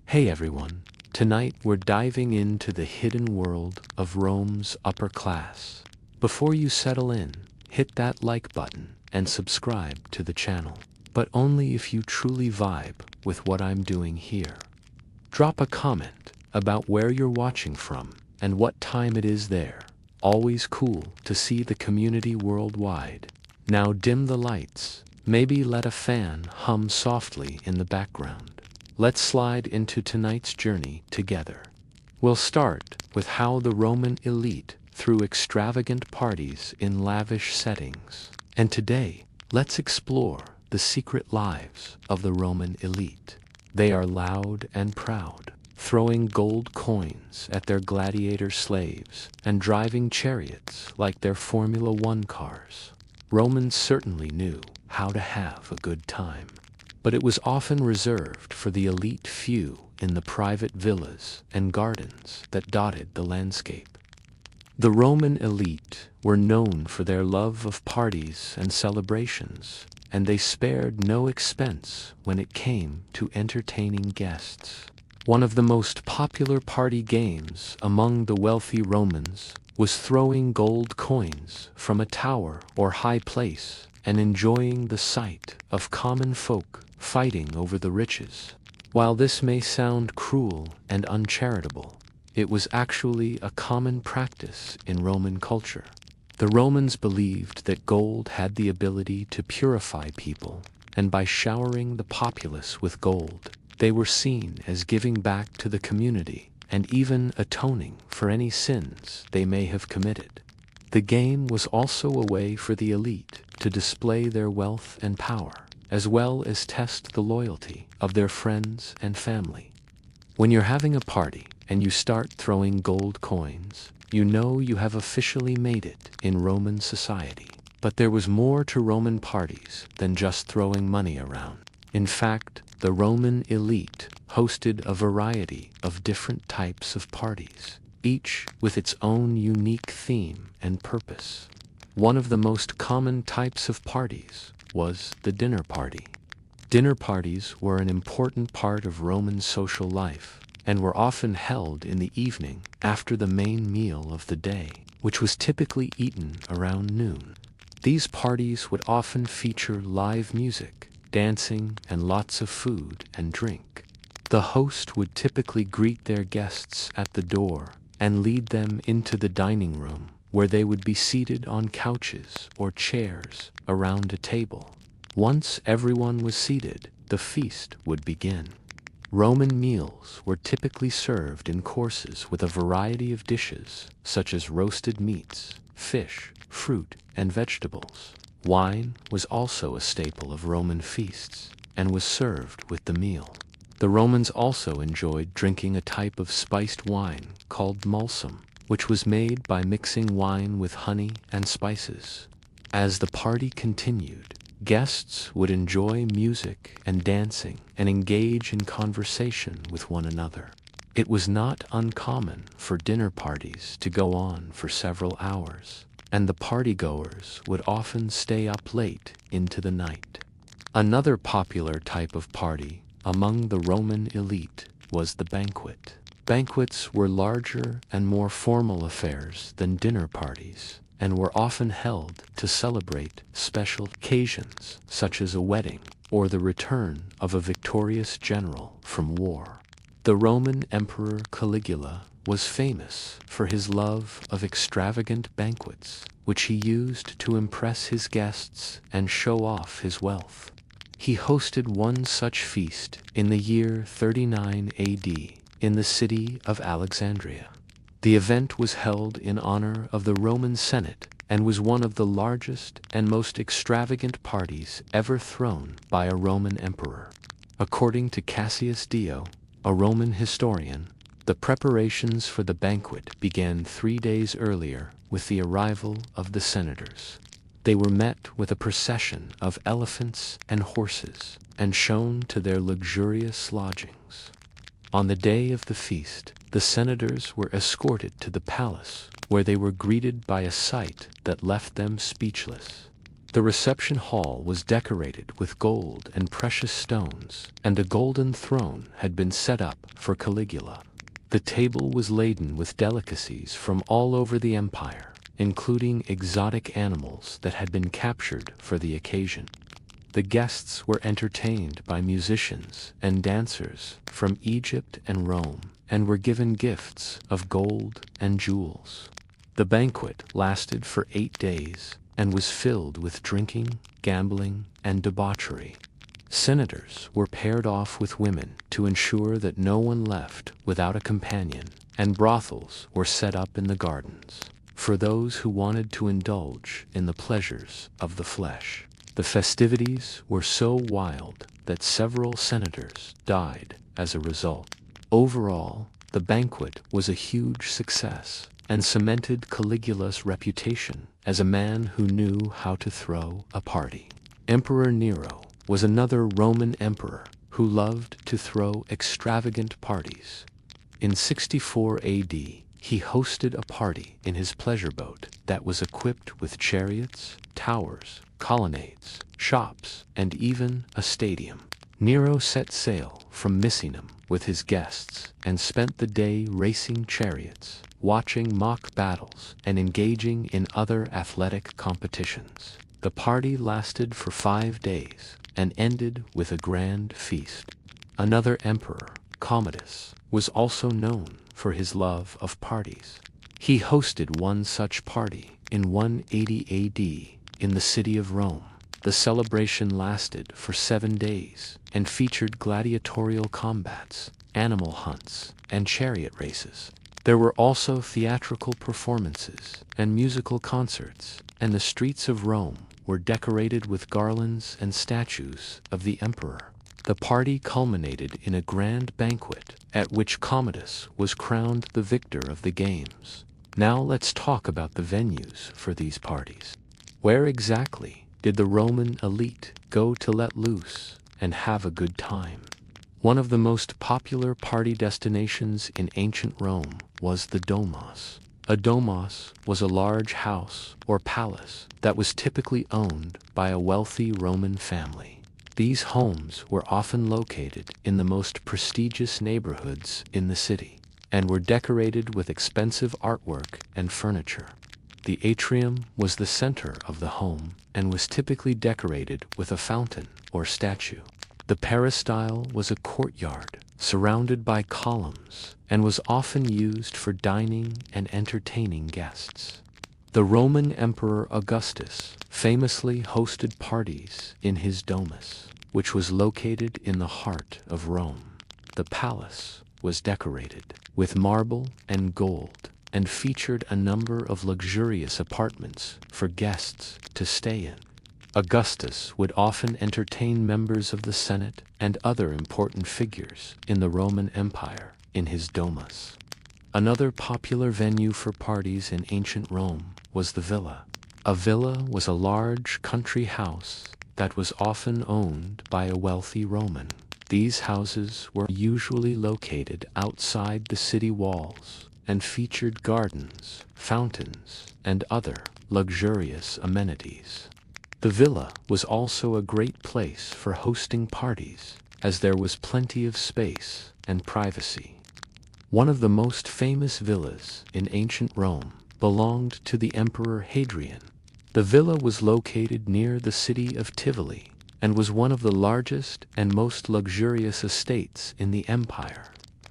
Hey everyone, tonight we're diving into the hidden world of Rome's upper class. Before you settle in, hit that like button and subscribe to the channel. But only if you truly vibe with what I'm doing here. Drop a comment about where you're watching from and what time it is there. Always cool to see the community worldwide. Now dim the lights, maybe let a fan hum softly in the background. Let's slide into tonight's journey together. We'll start with how the Roman elite threw extravagant parties in lavish settings. And today, let's explore the secret lives of the Roman elite. They are loud and proud, throwing gold coins at their gladiator slaves and driving chariots like their Formula One cars. Romans certainly knew how to have a good time. But it was often reserved for the elite few in the private villas and gardens that dotted the landscape. The Roman elite were known for their love of parties and celebrations, and they spared no expense when it came to entertaining guests. One of the most popular party games among the wealthy Romans was throwing gold coins from a tower or high place and enjoying the sight of common folk fighting over the riches. While this may sound cruel and uncharitable, it was actually a common practice in Roman culture. The Romans believed that gold had the ability to purify people, and by showering the populace with gold, they were seen as giving back to the community and even atoning for any sins they may have committed. The game was also a way for the elite to display their wealth and power, as well as test the loyalty of their friends and family. When you're having a party and you start throwing gold coins, you know you have officially made it in Roman society. But there was more to Roman parties than just throwing money around. In fact, the Roman elite hosted a variety of different types of parties, each with its own unique theme and purpose. One of the most common types of parties was the dinner party. Dinner parties were an important part of Roman social life and were often held in the evening after the main meal of the day, which was typically eaten around noon. These parties would often feature live music, dancing, and lots of food and drink. The host would typically greet their guests at the door and lead them into the dining room, where they would be seated on couches or chairs around a table. Once everyone was seated, the feast would begin. Roman meals were typically served in courses with a variety of dishes, such as roasted meats, fish, fruit, and vegetables. Wine was also a staple of Roman feasts and was served with the meal. The Romans also enjoyed drinking a type of spiced wine called mulsum, which was made by mixing wine with honey and spices. As the party continued, guests would enjoy music and dancing and engage in conversation with one another. It was not uncommon for dinner parties to go on for several hours, and the partygoers would often stay up late into the night. Another popular type of party among the Roman elite was the banquet. Banquets were larger and more formal affairs than dinner parties, and were often held to celebrate special occasions such as a wedding or the return of a victorious general from war. The Roman Emperor Caligula was famous for his love of extravagant banquets, which he used to impress his guests and show off his wealth. He hosted one such feast in the year 39 AD in the city of Alexandria. The event was held in honor of the Roman Senate and was one of the largest and most extravagant parties ever thrown by a Roman emperor. According to Cassius Dio, a Roman historian, the preparations for the banquet began 3 days earlier with the arrival of the senators. They were met with a procession of elephants and horses and shown to their luxurious lodgings. On the day of the feast, the senators were escorted to the palace, where they were greeted by a sight that left them speechless. The reception hall was decorated with gold and precious stones, and a golden throne had been set up for Caligula. The table was laden with delicacies from all over the empire, including exotic animals that had been captured for the occasion. The guests were entertained by musicians and dancers from Egypt and Rome, and were given gifts of gold and jewels. The banquet lasted for 8 days, and was filled with drinking, gambling, and debauchery. Senators were paired off with women to ensure that no one left without a companion, and brothels were set up in the gardens for those who wanted to indulge in the pleasures of the flesh. The festivities were so wild that several senators died as a result. Overall, the banquet was a huge success and cemented Caligula's reputation as a man who knew how to throw a party. Emperor Nero was another Roman emperor who loved to throw extravagant parties. In 64 AD, he hosted a party in his pleasure boat that was equipped with chariots, towers, colonnades, shops, and even a stadium. Nero set sail from Misenum with his guests and spent the day racing chariots, watching mock battles, and engaging in other athletic competitions. The party lasted for 5 days and ended with a grand feast. Another emperor, Commodus, was also known for his love of parties. He hosted one such party in 180 AD in the city of Rome. The celebration lasted for 7 days and featured gladiatorial combats, animal hunts, and chariot races. There were also theatrical performances and musical concerts, and the streets of Rome were decorated with garlands and statues of the emperor. The party culminated in a grand banquet at which Commodus was crowned the victor of the games. Now let's talk about the venues for these parties. Where exactly did the Roman elite go to let loose and have a good time? One of the most popular party destinations in ancient Rome was the Domos. A domos was a large house or palace that was typically owned by a wealthy Roman family. These homes were often located in the most prestigious neighborhoods in the city, and were decorated with expensive artwork and furniture. The atrium was the center of the home and was typically decorated with a fountain or statue. The peristyle was a courtyard surrounded by columns and was often used for dining and entertaining guests. The Roman Emperor Augustus famously hosted parties in his domus, which was located in the heart of Rome. The palace was decorated with marble and gold and featured a number of luxurious apartments for guests to stay in. Augustus would often entertain members of the Senate and other important figures in the Roman Empire in his domus. Another popular venue for parties in ancient Rome was the villa. A villa was a large country house that was often owned by a wealthy Roman. These houses were usually located outside the city walls and featured gardens, fountains, and other luxurious amenities. The villa was also a great place for hosting parties, as there was plenty of space and privacy. One of the most famous villas in ancient Rome belonged to the Emperor Hadrian. The villa was located near the city of Tivoli and was one of the largest and most luxurious estates in the empire.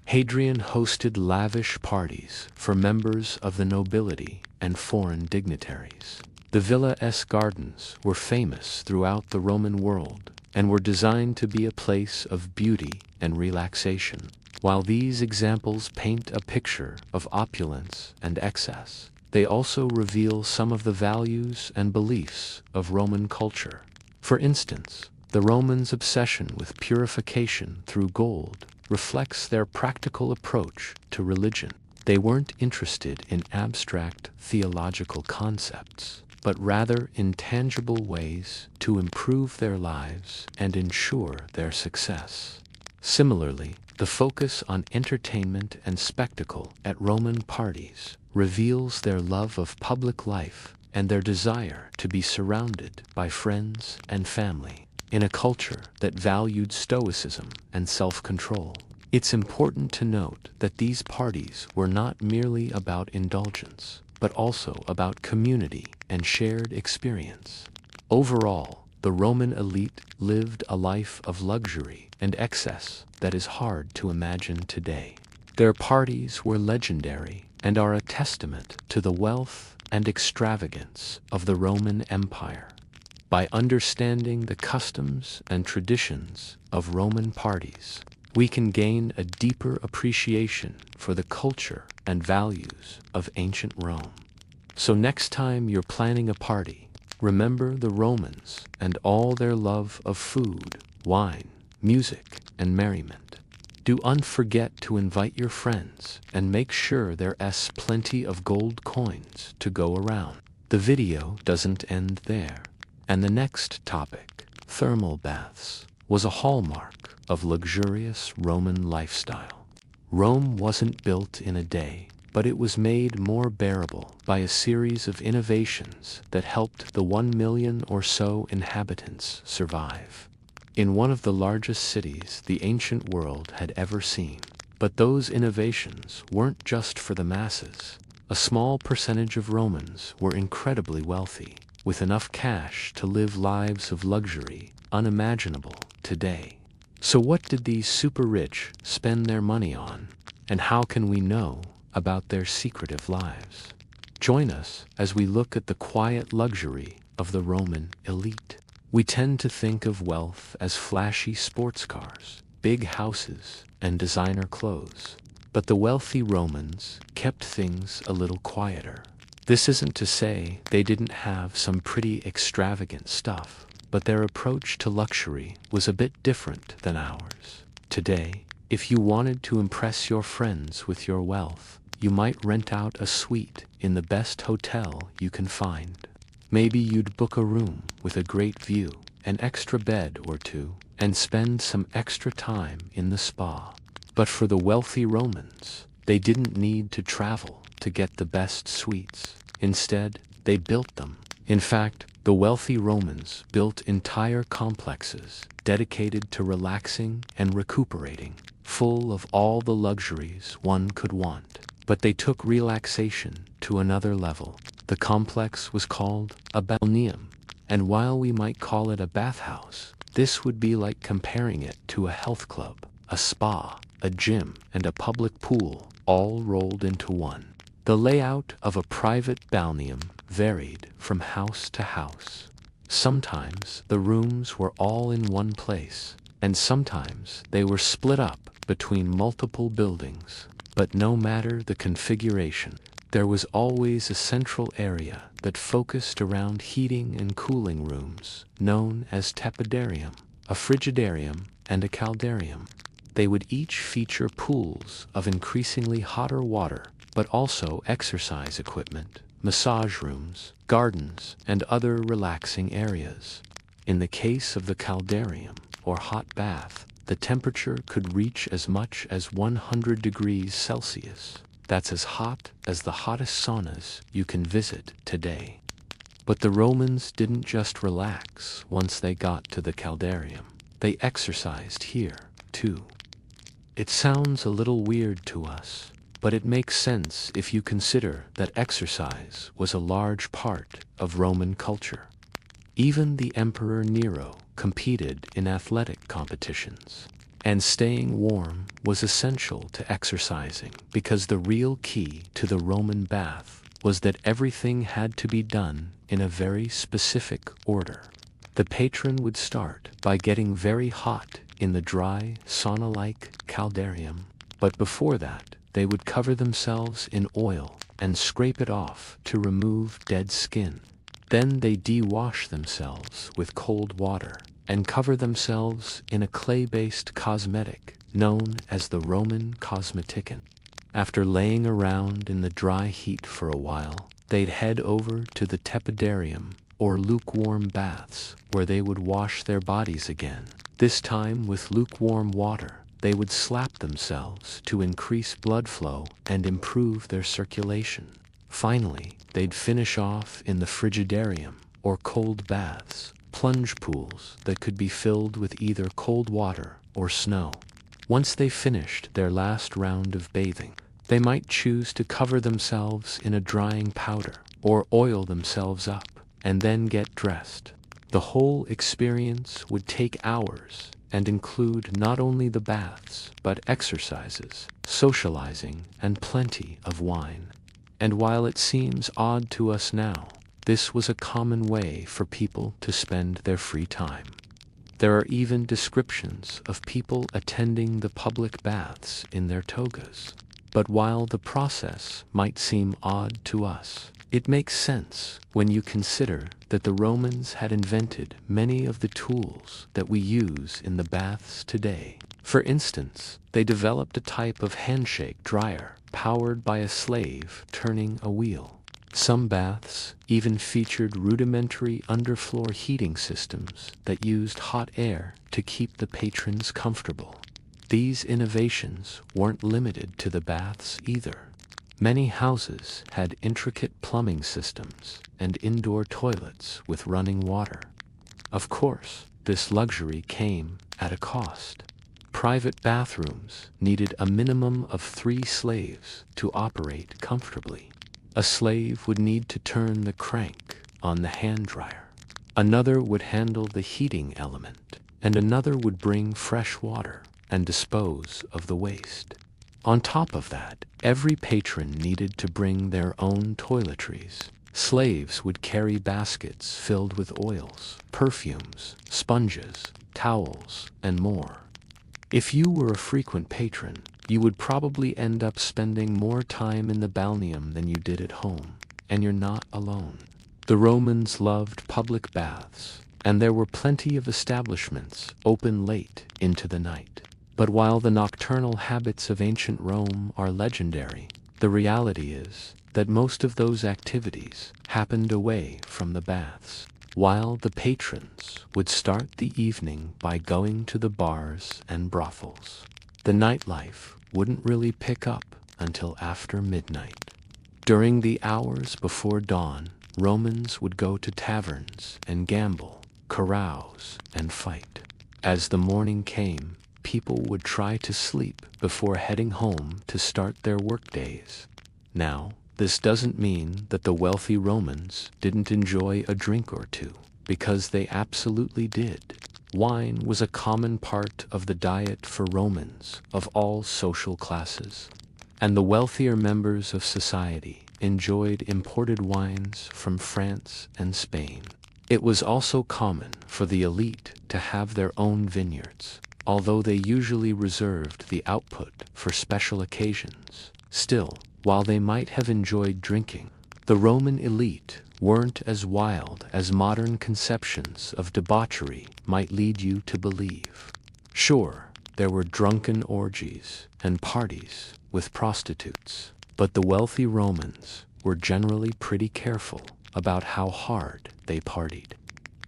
Hadrian hosted lavish parties for members of the nobility and foreign dignitaries. The villa's gardens were famous throughout the Roman world and were designed to be a place of beauty and relaxation. While these examples paint a picture of opulence and excess, they also reveal some of the values and beliefs of Roman culture. For instance, the Romans' obsession with purification through gold reflects their practical approach to religion. They weren't interested in abstract theological concepts, but rather in tangible ways to improve their lives and ensure their success. Similarly, the focus on entertainment and spectacle at Roman parties reveals their love of public life and their desire to be surrounded by friends and family. In a culture that valued stoicism and self-control, it's important to note that these parties were not merely about indulgence, but also about community and shared experience. Overall, the Roman elite lived a life of luxury and excess that is hard to imagine today. Their parties were legendary and are a testament to the wealth and extravagance of the Roman Empire. By understanding the customs and traditions of Roman parties, we can gain a deeper appreciation for the culture and values of ancient Rome. So next time you're planning a party, remember the Romans and all their love of food, wine, music, and merriment. Do not forget to invite your friends and make sure there's plenty of gold coins to go around. The video doesn't end there. And the next topic, thermal baths, was a hallmark of luxurious Roman lifestyle. Rome wasn't built in a day, but it was made more bearable by a series of innovations that helped the 1 million or so inhabitants survive. In one of the largest cities the ancient world had ever seen. But those innovations weren't just for the masses. A small percentage of Romans were incredibly wealthy, with enough cash to live lives of luxury unimaginable today. So what did these super rich spend their money on? And how can we know about their secretive lives? Join us as we look at the quiet luxury of the Roman elite. We tend to think of wealth as flashy sports cars, big houses, and designer clothes. But the wealthy Romans kept things a little quieter. This isn't to say they didn't have some pretty extravagant stuff, but their approach to luxury was a bit different than ours. Today, if you wanted to impress your friends with your wealth, you might rent out a suite in the best hotel you can find. Maybe you'd book a room with a great view, an extra bed or two, and spend some extra time in the spa. But for the wealthy Romans, they didn't need to travel to get the best suites. Instead, they built them. In fact, the wealthy Romans built entire complexes dedicated to relaxing and recuperating, full of all the luxuries one could want. But they took relaxation to another level. The complex was called a balneum, and while we might call it a bathhouse, this would be like comparing it to a health club, a spa, a gym, and a public pool, all rolled into one. The layout of a private balneum varied from house to house. Sometimes the rooms were all in one place, and sometimes they were split up between multiple buildings. But no matter the configuration, there was always a central area that focused around heating and cooling rooms, known as tepidarium, a frigidarium, and a caldarium. They would each feature pools of increasingly hotter water, but also exercise equipment, massage rooms, gardens, and other relaxing areas. In the case of the caldarium, or hot bath, the temperature could reach as much as 100 degrees Celsius. That's as hot as the hottest saunas you can visit today. But the Romans didn't just relax once they got to the caldarium. They exercised here, too. It sounds a little weird to us, but it makes sense if you consider that exercise was a large part of Roman culture. Even the Emperor Nero competed in athletic competitions. And staying warm was essential to exercising, because the real key to the Roman bath was that everything had to be done in a very specific order. The patron would start by getting very hot in the dry, sauna-like caldarium, but before that, they would cover themselves in oil and scrape it off to remove dead skin. Then they de-wash themselves with cold water and cover themselves in a clay-based cosmetic known as the Roman cosmeticon. After laying around in the dry heat for a while, they'd head over to the tepidarium, or lukewarm baths, where they would wash their bodies again. This time with lukewarm water, they would slap themselves to increase blood flow and improve their circulation. Finally, they'd finish off in the frigidarium, or cold baths, plunge pools that could be filled with either cold water or snow. Once they finished their last round of bathing, they might choose to cover themselves in a drying powder or oil themselves up and then get dressed. The whole experience would take hours and include not only the baths, but exercises, socializing, and plenty of wine. And while it seems odd to us now, this was a common way for people to spend their free time. There are even descriptions of people attending the public baths in their togas. But while the process might seem odd to us, it makes sense when you consider that the Romans had invented many of the tools that we use in the baths today. For instance, they developed a type of handshake dryer powered by a slave turning a wheel. Some baths even featured rudimentary underfloor heating systems that used hot air to keep the patrons comfortable. These innovations weren't limited to the baths either. Many houses had intricate plumbing systems and indoor toilets with running water. Of course, this luxury came at a cost. Private bathrooms needed a minimum of 3 slaves to operate comfortably. A slave would need to turn the crank on the hand dryer. Another would handle the heating element, and another would bring fresh water and dispose of the waste. On top of that, every patron needed to bring their own toiletries. Slaves would carry baskets filled with oils, perfumes, sponges, towels, and more. If you were a frequent patron, you would probably end up spending more time in the balneum than you did at home, and you're not alone. The Romans loved public baths, and there were plenty of establishments open late into the night. But while the nocturnal habits of ancient Rome are legendary, the reality is that most of those activities happened away from the baths. While the patrons would start the evening by going to the bars and brothels, the nightlife wouldn't really pick up until after midnight. During the hours before dawn, Romans would go to taverns and gamble, carouse, and fight. As the morning came, people would try to sleep before heading home to start their workdays. Now, this doesn't mean that the wealthy Romans didn't enjoy a drink or two, because they absolutely did. Wine was a common part of the diet for Romans of all social classes, and the wealthier members of society enjoyed imported wines from France and Spain. It was also common for the elite to have their own vineyards, although they usually reserved the output for special occasions. Still, while they might have enjoyed drinking, the Roman elite weren't as wild as modern conceptions of debauchery might lead you to believe. Sure, there were drunken orgies and parties with prostitutes, but the wealthy Romans were generally pretty careful about how hard they partied.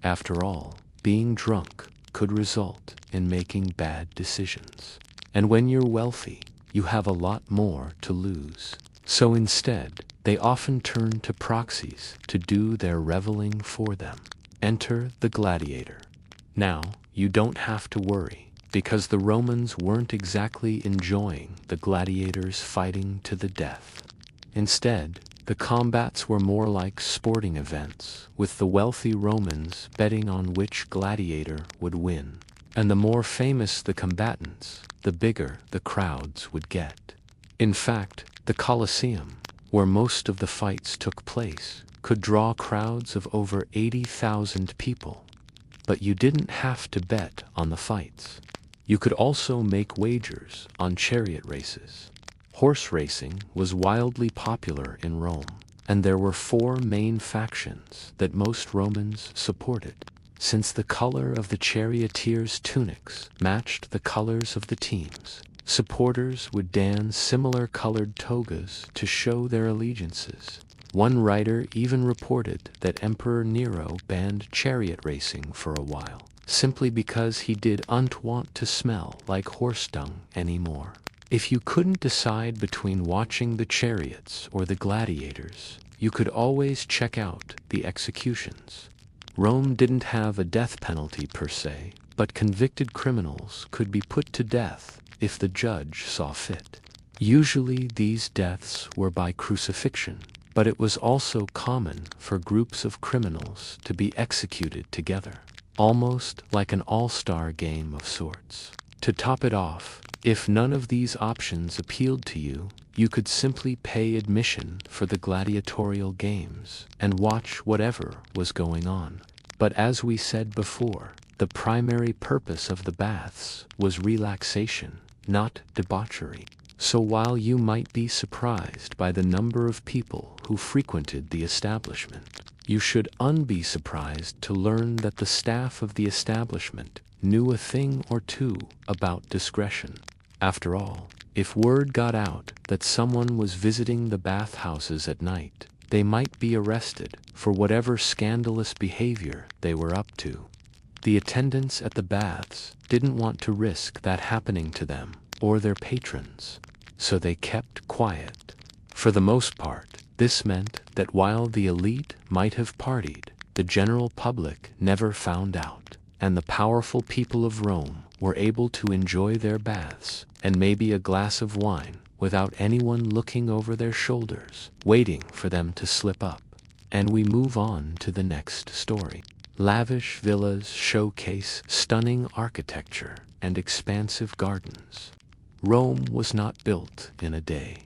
After all, being drunk could result in making bad decisions. And when you're wealthy, you have a lot more to lose. So instead, they often turned to proxies to do their reveling for them. Enter the gladiator. Now, you don't have to worry, because the Romans weren't exactly enjoying the gladiators fighting to the death. Instead, the combats were more like sporting events, with the wealthy Romans betting on which gladiator would win. And the more famous the combatants, the bigger the crowds would get. In fact, the Colosseum, where most of the fights took place, could draw crowds of over 80,000 people. But you didn't have to bet on the fights. You could also make wagers on chariot races. Horse racing was wildly popular in Rome, and there were 4 main factions that most Romans supported. Since the color of the charioteers' tunics matched the colors of the teams, supporters would don similar colored togas to show their allegiances. One writer even reported that Emperor Nero banned chariot racing for a while, simply because he didn't want to smell like horse dung anymore. If you couldn't decide between watching the chariots or the gladiators, you could always check out the executions. Rome didn't have a death penalty per se, but convicted criminals could be put to death if the judge saw fit. Usually these deaths were by crucifixion, but it was also common for groups of criminals to be executed together, almost like an all-star game of sorts. To top it off, if none of these options appealed to you, you could simply pay admission for the gladiatorial games and watch whatever was going on. But as we said before, the primary purpose of the baths was relaxation, not debauchery. So while you might be surprised by the number of people who frequented the establishment, you should be surprised to learn that the staff of the establishment knew a thing or two about discretion. After all, if word got out that someone was visiting the bathhouses at night, they might be arrested for whatever scandalous behavior they were up to. The attendants at the baths didn't want to risk that happening to them or their patrons, so they kept quiet. For the most part, this meant that while the elite might have partied, the general public never found out, and the powerful people of Rome were able to enjoy their baths and maybe a glass of wine without anyone looking over their shoulders, waiting for them to slip up. And we move on to the next story. Lavish villas showcase stunning architecture and expansive gardens. Rome was not built in a day,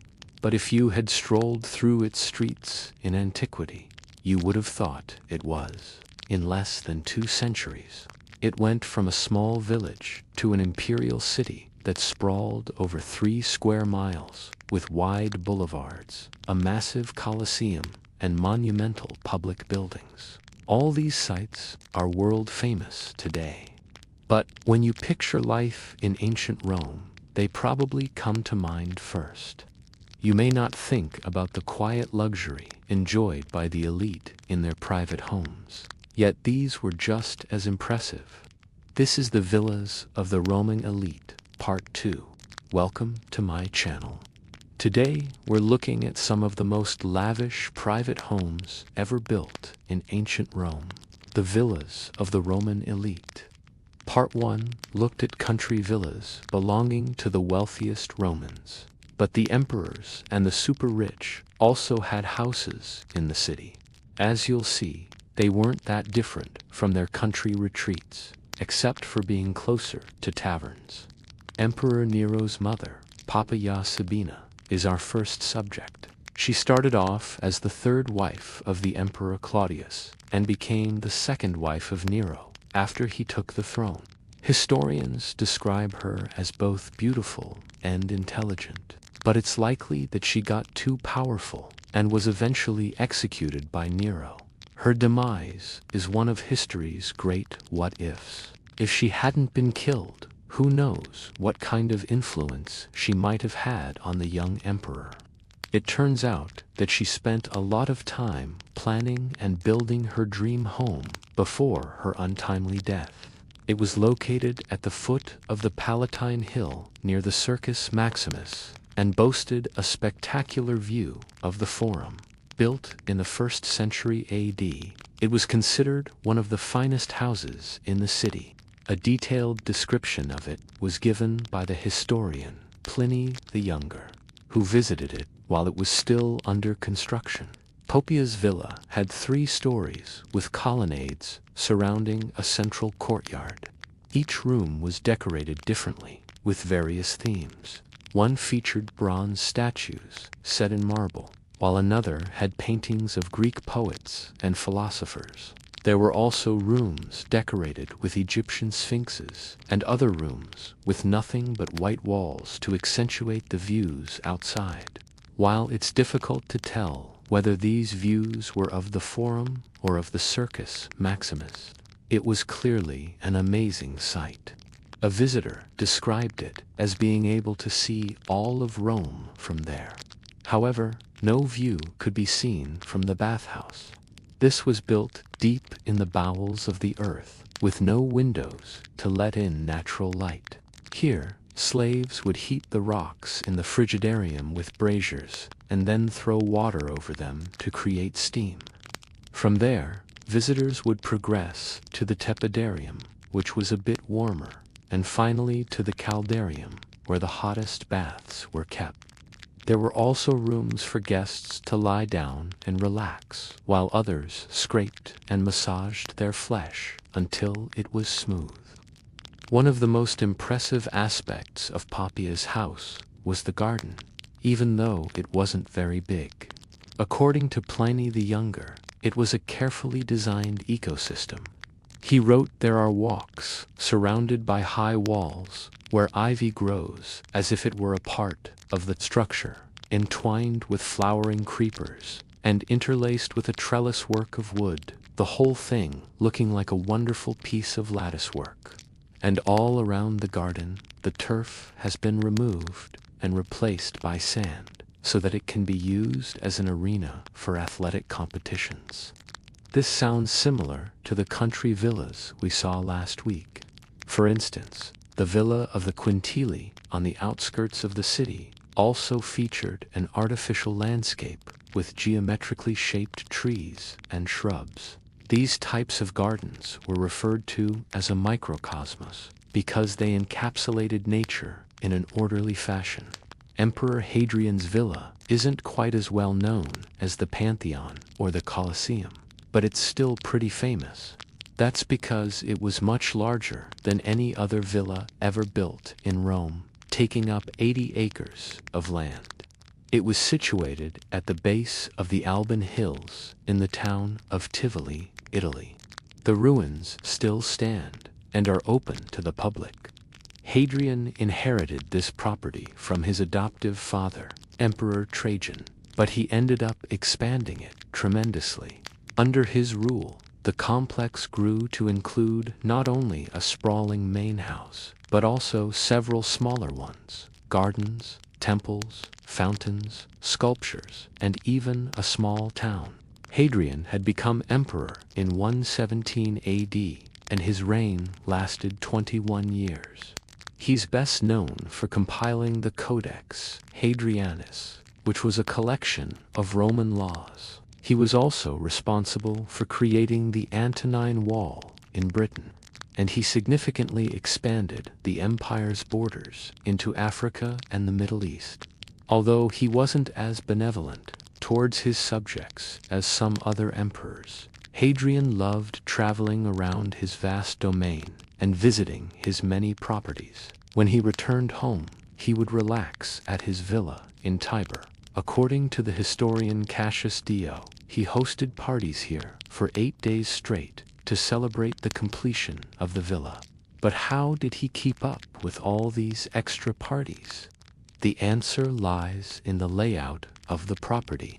but if you had strolled through its streets in antiquity, you would have thought it was. In less than 2 centuries, it went from a small village to an imperial city that sprawled over 3 square miles, with wide boulevards, a massive colosseum, and monumental public buildings. All these sites are world famous today. But when you picture life in ancient Rome, they probably come to mind first. You may not think about the quiet luxury enjoyed by the elite in their private homes, yet these were just as impressive. This is the villas of the Roman elite, Part 2. Welcome to my channel. Today, we're looking at some of the most lavish private homes ever built in ancient Rome, the villas of the Roman elite. Part 1 looked at country villas belonging to the wealthiest Romans, but the emperors and the super-rich also had houses in the city. As you'll see, they weren't that different from their country retreats, except for being closer to taverns. Emperor Nero's mother, Poppaea Sabina, is our first subject. She started off as the 3rd wife of the Emperor Claudius and became the 2nd wife of Nero after he took the throne. Historians describe her as both beautiful and intelligent, but it's likely that she got too powerful and was eventually executed by Nero. Her demise is one of history's great what-ifs. If she hadn't been killed, who knows what kind of influence she might have had on the young emperor. It turns out that she spent a lot of time planning and building her dream home before her untimely death. It was located at the foot of the Palatine Hill near the Circus Maximus and boasted a spectacular view of the Forum. Built in the 1st century AD, it was considered one of the finest houses in the city. A detailed description of it was given by the historian Pliny the Younger, who visited it while it was still under construction. Poppaea's villa had 3 stories with colonnades surrounding a central courtyard. Each room was decorated differently, with various themes. One featured bronze statues set in marble, while another had paintings of Greek poets and philosophers. There were also rooms decorated with Egyptian sphinxes, and other rooms with nothing but white walls to accentuate the views outside. While it's difficult to tell whether these views were of the Forum or of the Circus Maximus, it was clearly an amazing sight. A visitor described it as being able to see all of Rome from there. However, no view could be seen from the bathhouse. This was built deep in the bowels of the earth, with no windows to let in natural light. Here, Slaves would heat the rocks in the frigidarium with braziers, and then throw water over them to create steam. From there, visitors would progress to the tepidarium, which was a bit warmer, and finally to the caldarium, where the hottest baths were kept. There were also rooms for guests to lie down and relax, while others scraped and massaged their flesh until it was smooth. One of the most impressive aspects of Papia's house was the garden, even though it wasn't very big. According to Pliny the Younger, it was a carefully designed ecosystem. He wrote there are walks, surrounded by high walls, where ivy grows as if it were a part of the structure, entwined with flowering creepers, and interlaced with a trellis work of wood, the whole thing looking like a wonderful piece of lattice work. And all around the garden, the turf has been removed and replaced by sand, so that it can be used as an arena for athletic competitions. This sounds similar to the country villas we saw last week. For instance, the villa of the Quintili on the outskirts of the city also featured an artificial landscape with geometrically shaped trees and shrubs. These types of gardens were referred to as a microcosmos because they encapsulated nature in an orderly fashion. Emperor Hadrian's villa isn't quite as well known as the Pantheon or the Colosseum, but it's still pretty famous. That's because it was much larger than any other villa ever built in Rome, taking up 80 acres of land. It was situated at the base of the Alban Hills in the town of Tivoli, Italy. The ruins still stand and are open to the public. Hadrian inherited this property from his adoptive father, Emperor Trajan, but he ended up expanding it tremendously. Under his rule, the complex grew to include not only a sprawling main house, but also several smaller ones, gardens, temples, fountains, sculptures, and even a small town. Hadrian had become emperor in 117 AD, and his reign lasted 21 years. He's best known for compiling the Codex Hadrianus, which was a collection of Roman laws. He was also responsible for creating the Antonine Wall in Britain, and he significantly expanded the empire's borders into Africa and the Middle East. Although he wasn't as benevolent towards his subjects as some other emperors, Hadrian loved traveling around his vast domain and visiting his many properties. When he returned home, he would relax at his villa in Tibur. According to the historian Cassius Dio, he hosted parties here for 8 days straight to celebrate the completion of the villa. But how did he keep up with all these extra parties? The answer lies in the layout of the property.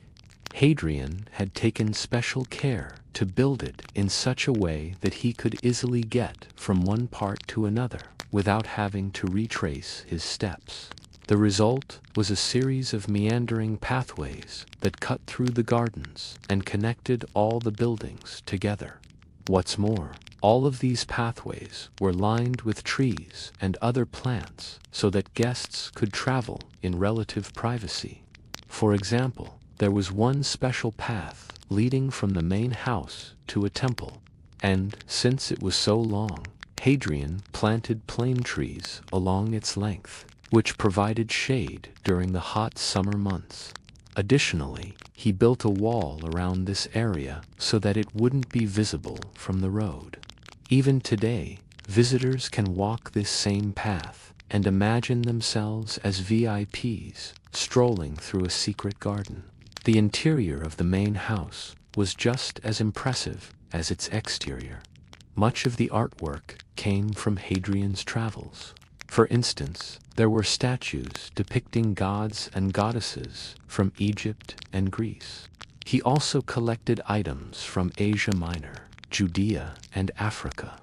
Hadrian had taken special care to build it in such a way that he could easily get from one part to another without having to retrace his steps. The result was a series of meandering pathways that cut through the gardens and connected all the buildings together. What's more, all of these pathways were lined with trees and other plants so that guests could travel in relative privacy. For example, there was one special path leading from the main house to a temple, and since it was so long, Hadrian planted plane trees along its length, which provided shade during the hot summer months. Additionally, he built a wall around this area so that it wouldn't be visible from the road. Even today, visitors can walk this same path and imagine themselves as VIPs strolling through a secret garden. The interior of the main house was just as impressive as its exterior. Much of the artwork came from Hadrian's travels. For instance, there were statues depicting gods and goddesses from Egypt and Greece. He also collected items from Asia Minor, Judea, and Africa.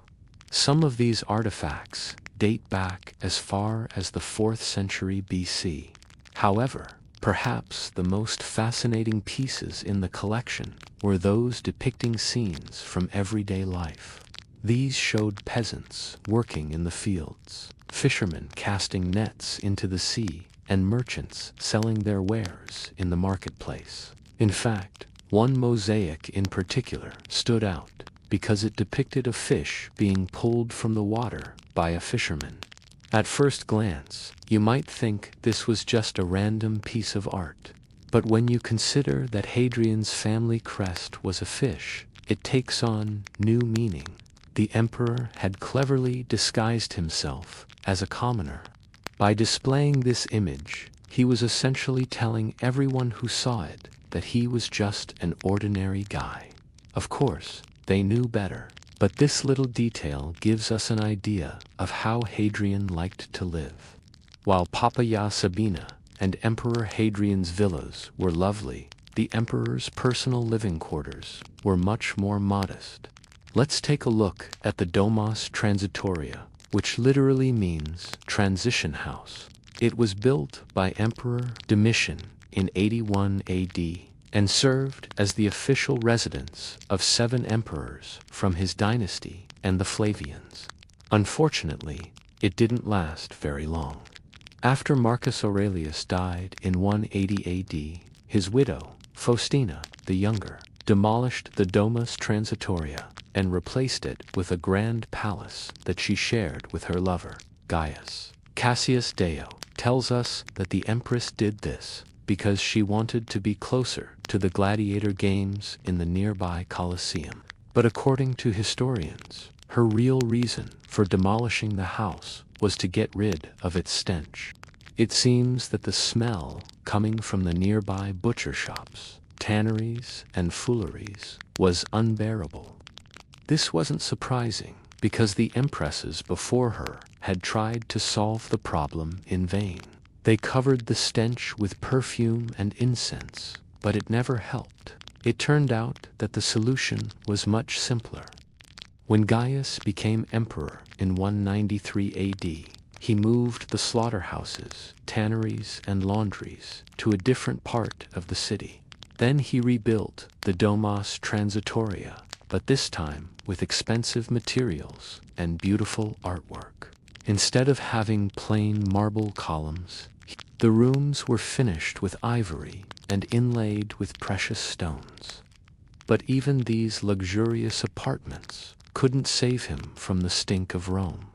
Some of these artifacts date back as far as the 4th century BC. However, perhaps the most fascinating pieces in the collection were those depicting scenes from everyday life. These showed peasants working in the fields, fishermen casting nets into the sea, and merchants selling their wares in the marketplace. In fact, one mosaic in particular stood out because it depicted a fish being pulled from the water by a fisherman. At first glance, you might think this was just a random piece of art. But when you consider that Hadrian's family crest was a fish, it takes on new meaning. The emperor had cleverly disguised himself as a commoner. By displaying this image, he was essentially telling everyone who saw it that he was just an ordinary guy. Of course, they knew better, but this little detail gives us an idea of how Hadrian liked to live. While Poppaea Sabina and Emperor Hadrian's villas were lovely, the emperor's personal living quarters were much more modest. Let's take a look at the Domus Transitoria, which literally means transition house. It was built by Emperor Domitian in 81 AD and served as the official residence of 7 emperors from his dynasty and the Flavians. Unfortunately, it didn't last very long. After Marcus Aurelius died in 180 AD, his widow, Faustina the Younger, demolished the Domus Transitoria and replaced it with a grand palace that she shared with her lover, Gaius. Cassius Dio tells us that the empress did this because she wanted to be closer to the gladiator games in the nearby Colosseum. But according to historians, her real reason for demolishing the house was to get rid of its stench. It seems that the smell coming from the nearby butcher shops, tanneries, and fooleries was unbearable. This wasn't surprising because the empresses before her had tried to solve the problem in vain. They covered the stench with perfume and incense, but it never helped. It turned out that the solution was much simpler. When Gaius became emperor in 193 AD, he moved the slaughterhouses, tanneries, and laundries to a different part of the city. Then he rebuilt the Domus Transitoria, but this time with expensive materials and beautiful artwork. Instead of having plain marble columns, the rooms were finished with ivory and inlaid with precious stones. But even these luxurious apartments couldn't save him from the stink of Rome.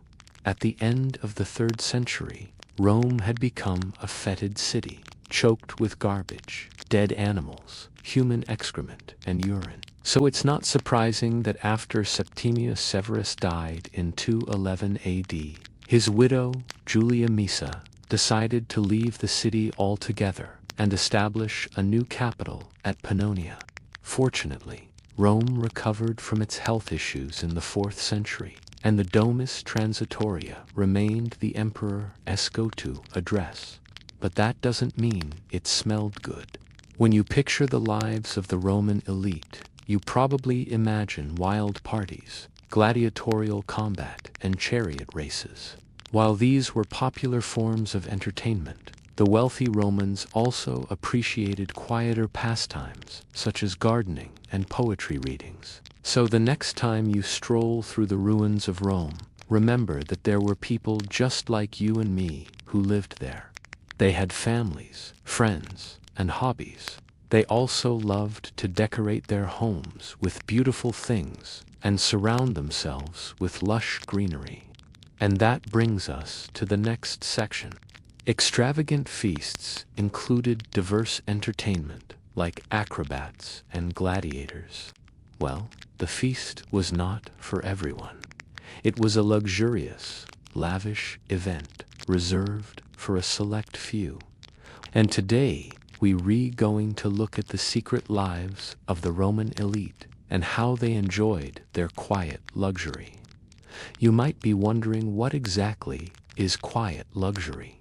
At the end of the 3rd century, Rome had become a fetid city, choked with garbage, dead animals, human excrement, and urine. So it's not surprising that after Septimius Severus died in 211 AD, his widow, Julia Misa, decided to leave the city altogether and establish a new capital at Pannonia. Fortunately, Rome recovered from its health issues in the 4th century, and the Domus Transitoria remained the emperor's go-to address. But that doesn't mean it smelled good. When you picture the lives of the Roman elite, you probably imagine wild parties, gladiatorial combat, and chariot races. While these were popular forms of entertainment, the wealthy Romans also appreciated quieter pastimes, such as gardening and poetry readings. So the next time you stroll through the ruins of Rome, remember that there were people just like you and me who lived there. They had families, friends, and hobbies. They also loved to decorate their homes with beautiful things and surround themselves with lush greenery. And that brings us to the next section. Extravagant feasts included diverse entertainment like acrobats and gladiators. Well, the feast was not for everyone. It was a luxurious, lavish event reserved for a select few. And today, we're going to look at the secret lives of the Roman elite and how they enjoyed their quiet luxury. You might be wondering what exactly is quiet luxury,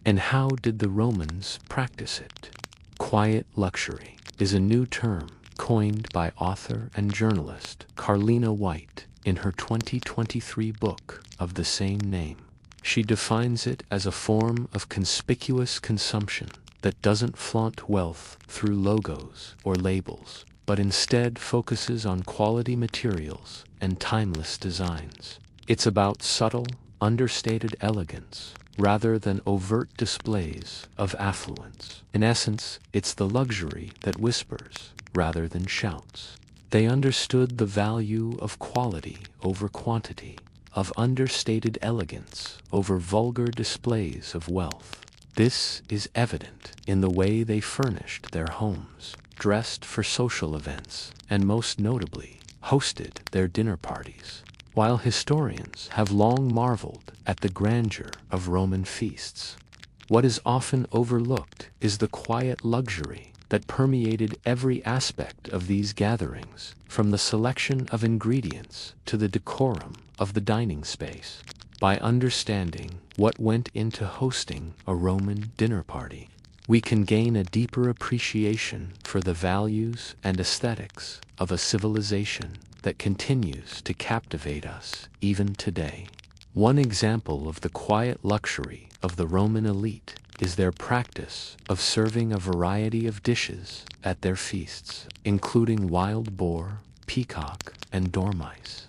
and how did the Romans practice it? Quiet luxury is a new term coined by author and journalist Carlina White in her 2023 book of the same name. She defines it as a form of conspicuous consumption that doesn't flaunt wealth through logos or labels, but instead focuses on quality materials and timeless designs. It's about subtle, understated elegance rather than overt displays of affluence. In essence, it's the luxury that whispers rather than shouts. They understood the value of quality over quantity, of understated elegance over vulgar displays of wealth. This is evident in the way they furnished their homes, dressed for social events, and most notably, hosted their dinner parties. While historians have long marveled at the grandeur of Roman feasts, what is often overlooked is the quiet luxury that permeated every aspect of these gatherings, from the selection of ingredients to the decorum of the dining space. By understanding what went into hosting a Roman dinner party, we can gain a deeper appreciation for the values and aesthetics of a civilization that continues to captivate us even today. One example of the quiet luxury of the Roman elite is their practice of serving a variety of dishes at their feasts, including wild boar, peacock, and dormice.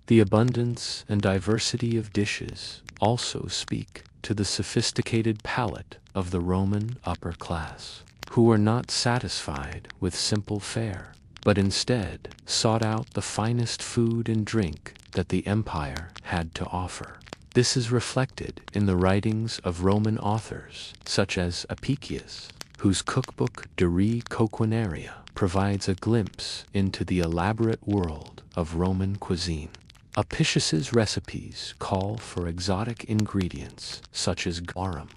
The abundance and diversity of dishes also speak to the sophisticated palate of the Roman upper class, who were not satisfied with simple fare, but instead sought out the finest food and drink that the empire had to offer. This is reflected in the writings of Roman authors such as Apicius, whose cookbook De Re Coquinaria provides a glimpse into the elaborate world of Roman cuisine. Apicius's recipes call for exotic ingredients such as garum,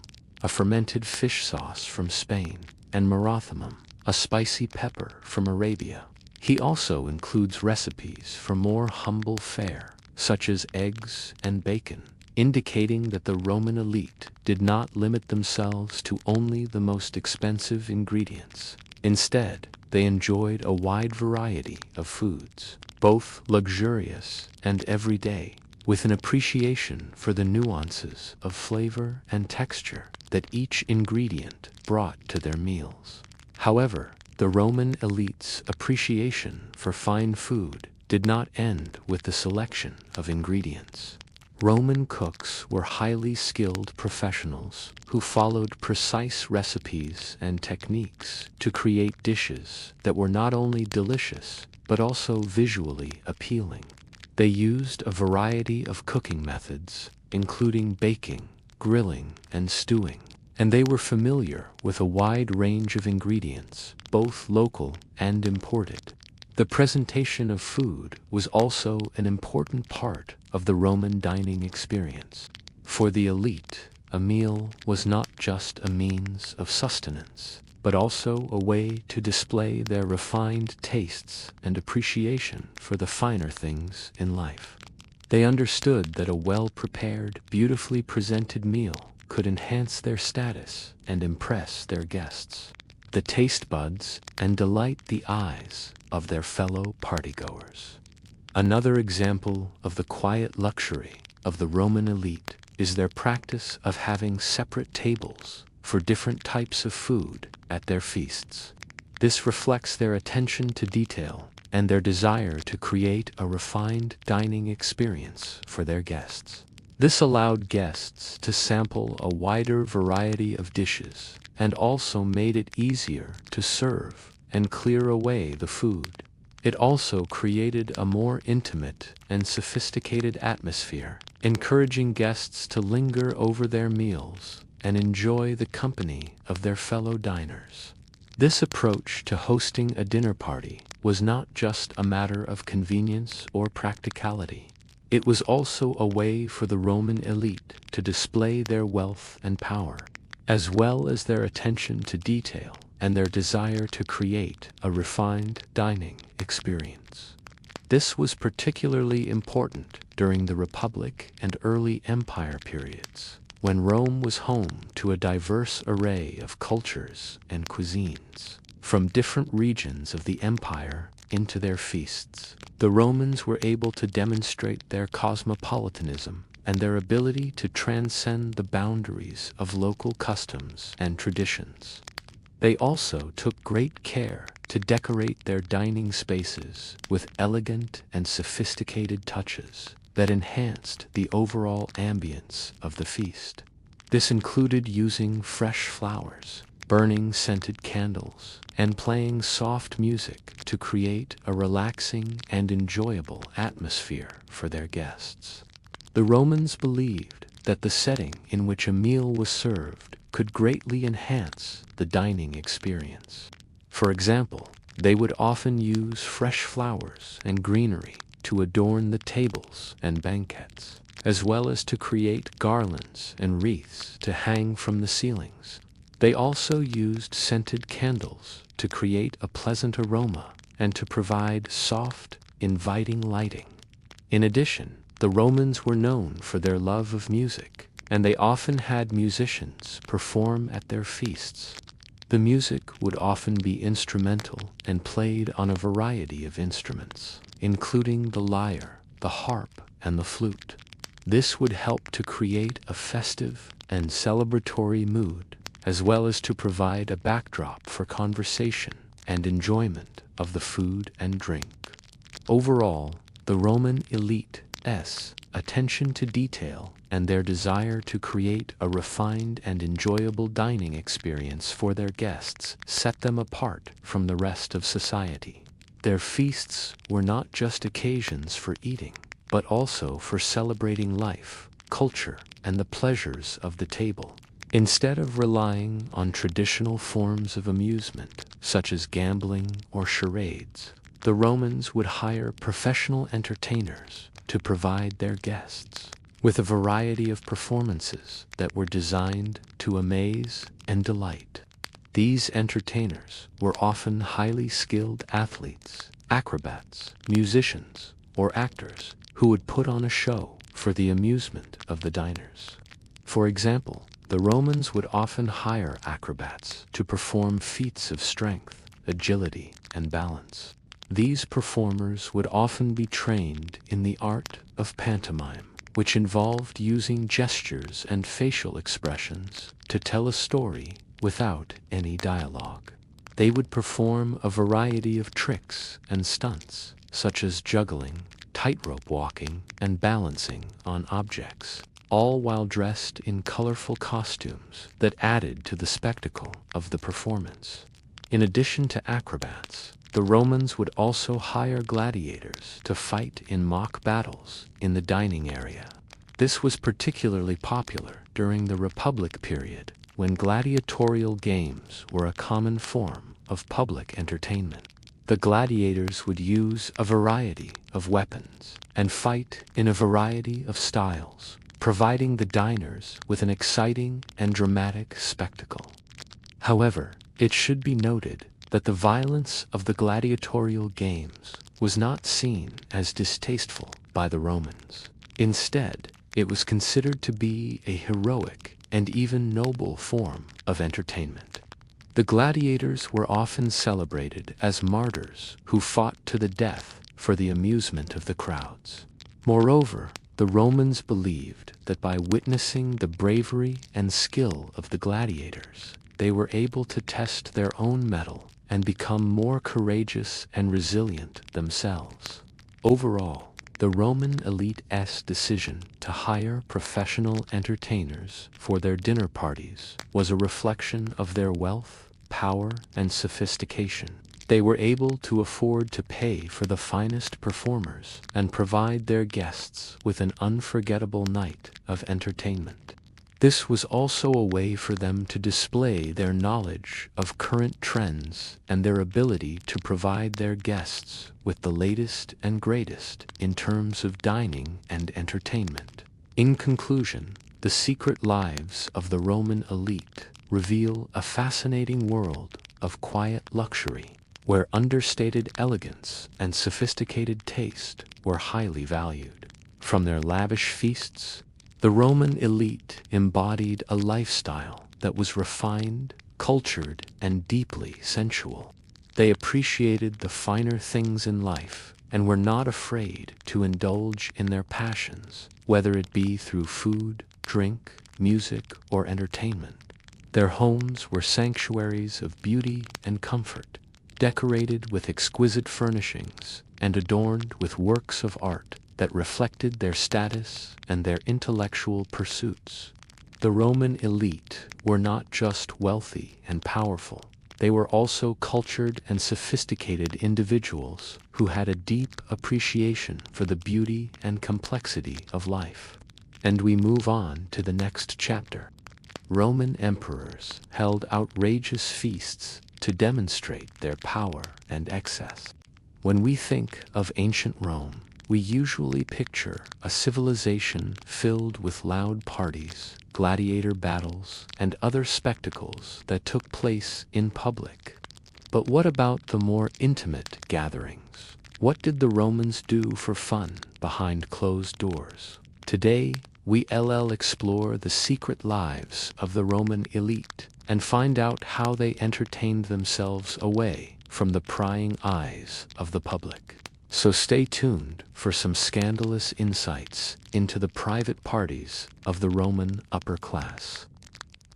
a fermented fish sauce from Spain, and marothamum, a spicy pepper from Arabia. He also includes recipes for more humble fare, such as eggs and bacon, indicating that the Roman elite did not limit themselves to only the most expensive ingredients. Instead, they enjoyed a wide variety of foods, both luxurious and everyday, with an appreciation for the nuances of flavor and texture that each ingredient brought to their meals. However, the Roman elite's appreciation for fine food did not end with the selection of ingredients. Roman cooks were highly skilled professionals who followed precise recipes and techniques to create dishes that were not only delicious but also visually appealing. They used a variety of cooking methods, including baking, grilling, and stewing, and they were familiar with a wide range of ingredients, both local and imported. The presentation of food was also an important part of the Roman dining experience. For the elite, a meal was not just a means of sustenance, but also a way to display their refined tastes and appreciation for the finer things in life. They understood that a well-prepared, beautifully presented meal could enhance their status and impress their guests, the taste buds, and delight the eyes of their fellow partygoers. Another example of the quiet luxury of the Roman elite is their practice of having separate tables for different types of food at their feasts. This reflects their attention to detail and their desire to create a refined dining experience for their guests. This allowed guests to sample a wider variety of dishes and also made it easier to serve and clear away the food. It also created a more intimate and sophisticated atmosphere, encouraging guests to linger over their meals and enjoy the company of their fellow diners. This approach to hosting a dinner party was not just a matter of convenience or practicality. It was also a way for the Roman elite to display their wealth and power, as well as their attention to detail and their desire to create a refined dining experience. This was particularly important during the Republic and early Empire periods, when Rome was home to a diverse array of cultures and cuisines. From different regions of the empire into their feasts, the Romans were able to demonstrate their cosmopolitanism and their ability to transcend the boundaries of local customs and traditions. They also took great care to decorate their dining spaces with elegant and sophisticated touches, that enhanced the overall ambience of the feast. This included using fresh flowers, burning scented candles, and playing soft music to create a relaxing and enjoyable atmosphere for their guests. The Romans believed that the setting in which a meal was served could greatly enhance the dining experience. For example, they would often use fresh flowers and greenery to adorn the tables and banquets, as well as to create garlands and wreaths to hang from the ceilings. They also used scented candles to create a pleasant aroma and to provide soft, inviting lighting. In addition, the Romans were known for their love of music, and they often had musicians perform at their feasts. The music would often be instrumental and played on a variety of instruments, including the lyre, the harp, and the flute. This would help to create a festive and celebratory mood, as well as to provide a backdrop for conversation and enjoyment of the food and drink. Overall, the Roman elite's attention to detail and their desire to create a refined and enjoyable dining experience for their guests set them apart from the rest of society. Their feasts were not just occasions for eating, but also for celebrating life, culture, and the pleasures of the table. Instead of relying on traditional forms of amusement, such as gambling or charades, the Romans would hire professional entertainers to provide their guests with a variety of performances that were designed to amaze and delight. These entertainers were often highly skilled athletes, acrobats, musicians, or actors who would put on a show for the amusement of the diners. For example, the Romans would often hire acrobats to perform feats of strength, agility, and balance. These performers would often be trained in the art of pantomime, which involved using gestures and facial expressions to tell a story without any dialogue. They would perform a variety of tricks and stunts, such as juggling, tightrope walking, and balancing on objects, all while dressed in colorful costumes that added to the spectacle of the performance. In addition to acrobats, the Romans would also hire gladiators to fight in mock battles in the dining area. This was particularly popular during the Republic period, when gladiatorial games were a common form of public entertainment. The gladiators would use a variety of weapons and fight in a variety of styles, providing the diners with an exciting and dramatic spectacle. However, it should be noted that the violence of the gladiatorial games was not seen as distasteful by the Romans. Instead, it was considered to be a heroic and even noble form of entertainment. The gladiators were often celebrated as martyrs who fought to the death for the amusement of the crowds. Moreover, the Romans believed that by witnessing the bravery and skill of the gladiators, they were able to test their own mettle and become more courageous and resilient themselves. Overall, the Roman elite's decision to hire professional entertainers for their dinner parties was a reflection of their wealth, power, and sophistication. They were able to afford to pay for the finest performers and provide their guests with an unforgettable night of entertainment. This was also a way for them to display their knowledge of current trends and their ability to provide their guests with the latest and greatest in terms of dining and entertainment. In conclusion, the secret lives of the Roman elite reveal a fascinating world of quiet luxury, where understated elegance and sophisticated taste were highly valued. From their lavish feasts, the Roman elite embodied a lifestyle that was refined, cultured, and deeply sensual. They appreciated the finer things in life and were not afraid to indulge in their passions, whether it be through food, drink, music, or entertainment. Their homes were sanctuaries of beauty and comfort, decorated with exquisite furnishings and adorned with works of art that reflected their status and their intellectual pursuits. The Roman elite were not just wealthy and powerful. They were also cultured and sophisticated individuals who had a deep appreciation for the beauty and complexity of life. And we move on to the next chapter. Roman emperors held outrageous feasts to demonstrate their power and excess. When we think of ancient Rome, we usually picture a civilization filled with loud parties, gladiator battles, and other spectacles that took place in public. But what about the more intimate gatherings? What did the Romans do for fun behind closed doors? Today, we'll explore the secret lives of the Roman elite and find out how they entertained themselves away from the prying eyes of the public. So stay tuned for some scandalous insights into the private parties of the Roman upper class.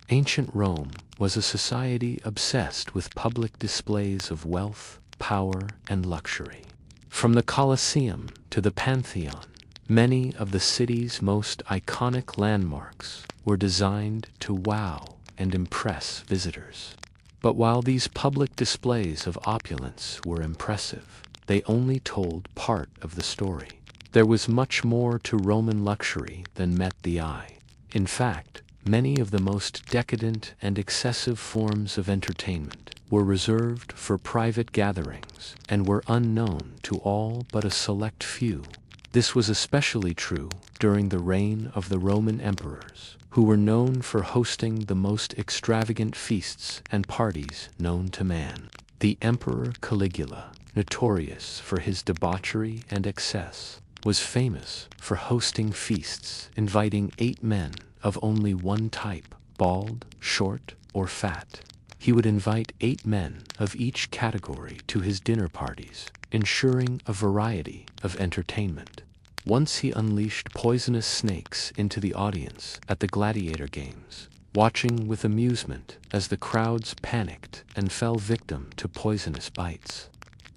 Ancient Rome was a society obsessed with public displays of wealth, power, and luxury. From the Colosseum to the Pantheon, many of the city's most iconic landmarks were designed to wow and impress visitors. But while these public displays of opulence were impressive, they only told part of the story. There was much more to Roman luxury than met the eye. In fact, many of the most decadent and excessive forms of entertainment were reserved for private gatherings and were unknown to all but a select few. This was especially true during the reign of the Roman emperors, who were known for hosting the most extravagant feasts and parties known to man. The Emperor Caligula, notorious for his debauchery and excess, was famous for hosting feasts inviting 8 men of only one type, bald, short, or fat. He would invite 8 men of each category to his dinner parties, ensuring a variety of entertainment. Once he unleashed poisonous snakes into the audience at the gladiator games, watching with amusement as the crowds panicked and fell victim to poisonous bites.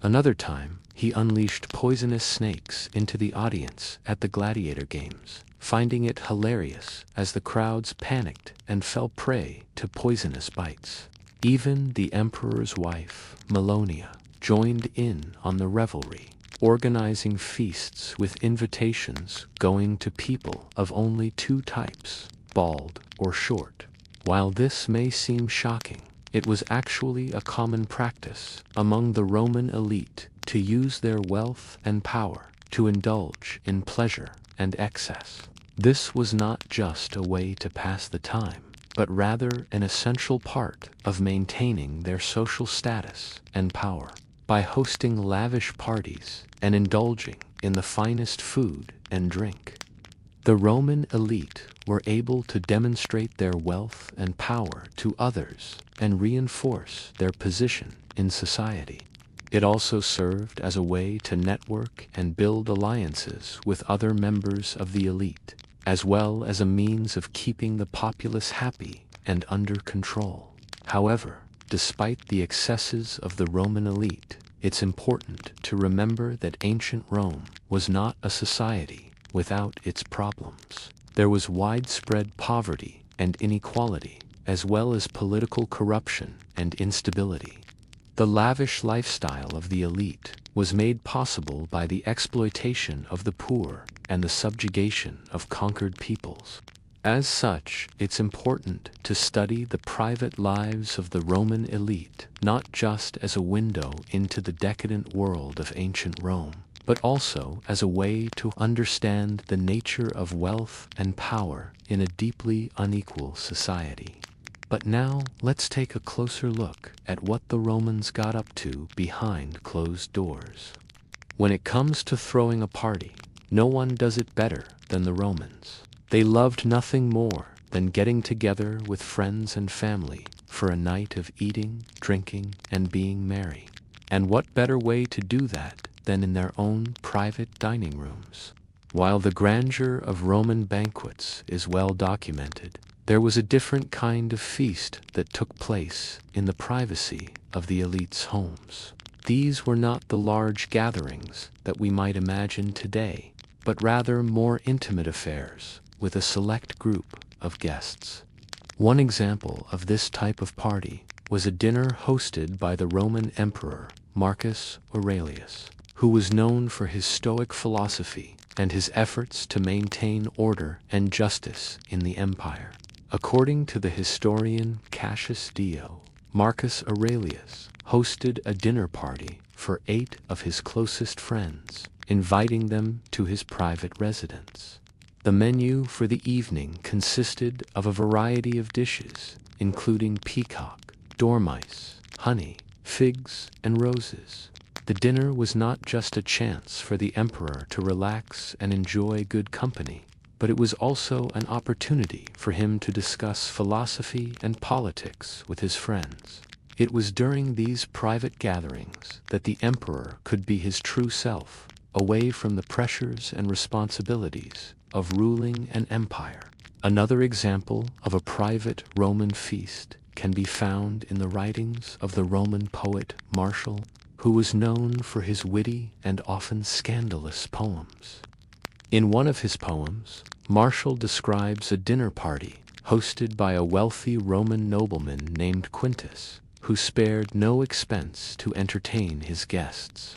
Another time, he unleashed poisonous snakes into the audience at the gladiator games, finding it hilarious as the crowds panicked and fell prey to poisonous bites. Even the emperor's wife, Melonia, joined in on the revelry, organizing feasts with invitations going to people of only 2 types, bald or short. While this may seem shocking, it was actually a common practice among the Roman elite to use their wealth and power to indulge in pleasure and excess. This was not just a way to pass the time, but rather an essential part of maintaining their social status and power. By hosting lavish parties and indulging in the finest food and drink, the Roman elite were able to demonstrate their wealth and power to others and reinforce their position in society. It also served as a way to network and build alliances with other members of the elite, as well as a means of keeping the populace happy and under control. However, despite the excesses of the Roman elite, it's important to remember that ancient Rome was not a society without its problems. There was widespread poverty and inequality, as well as political corruption and instability. The lavish lifestyle of the elite was made possible by the exploitation of the poor and the subjugation of conquered peoples. As such, it's important to study the private lives of the Roman elite, not just as a window into the decadent world of ancient Rome, but also as a way to understand the nature of wealth and power in a deeply unequal society. But now, let's take a closer look at what the Romans got up to behind closed doors. When it comes to throwing a party, no one does it better than the Romans. They loved nothing more than getting together with friends and family for a night of eating, drinking, and being merry. And what better way to do that than in their own private dining rooms? While the grandeur of Roman banquets is well documented, there was a different kind of feast that took place in the privacy of the elite's homes. These were not the large gatherings that we might imagine today. but rather more intimate affairs with a select group of guests. One example of this type of party was a dinner hosted by the Roman Emperor Marcus Aurelius, who was known for his Stoic philosophy and his efforts to maintain order and justice in the empire. According to the historian Cassius Dio, Marcus Aurelius hosted a dinner party for 8 of his closest friends, inviting them to his private residence. The menu for the evening consisted of a variety of dishes, including peacock, dormice, honey, figs, and roses. The dinner was not just a chance for the emperor to relax and enjoy good company, but it was also an opportunity for him to discuss philosophy and politics with his friends. It was during these private gatherings that the emperor could be his true self, away from the pressures and responsibilities of ruling an empire. Another example of a private Roman feast can be found in the writings of the Roman poet Martial, who was known for his witty and often scandalous poems. In one of his poems, Martial describes a dinner party hosted by a wealthy Roman nobleman named Quintus, who spared no expense to entertain his guests.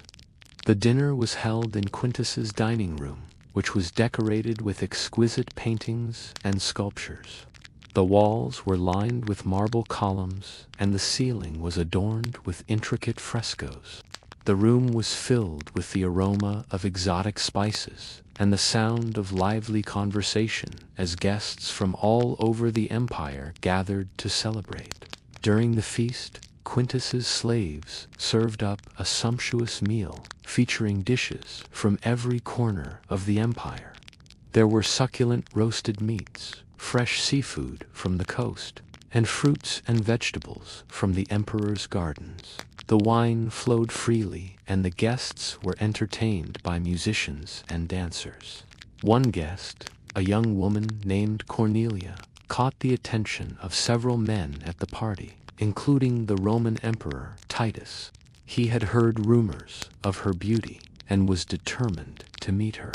The dinner was held in Quintus's dining room, which was decorated with exquisite paintings and sculptures. The walls were lined with marble columns, and the ceiling was adorned with intricate frescoes. The room was filled with the aroma of exotic spices and the sound of lively conversation as guests from all over the empire gathered to celebrate. During the feast, Quintus's slaves served up a sumptuous meal featuring dishes from every corner of the empire. There were succulent roasted meats, fresh seafood from the coast, and fruits and vegetables from the emperor's gardens. The wine flowed freely, and the guests were entertained by musicians and dancers. One guest, a young woman named Cornelia, caught the attention of several men at the party, including the Roman Emperor Titus. He had heard rumors of her beauty and was determined to meet her.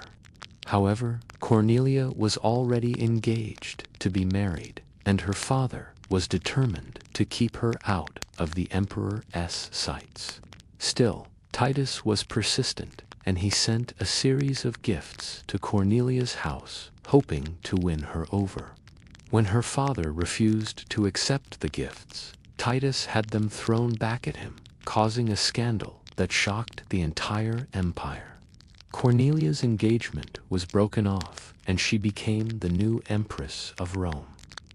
However, Cornelia was already engaged to be married, and her father was determined to keep her out of the emperor's sights. Still, Titus was persistent, and he sent a series of gifts to Cornelia's house, hoping to win her over. When her father refused to accept the gifts, Titus had them thrown back at him, causing a scandal that shocked the entire empire. Cornelia's engagement was broken off, and she became the new empress of Rome.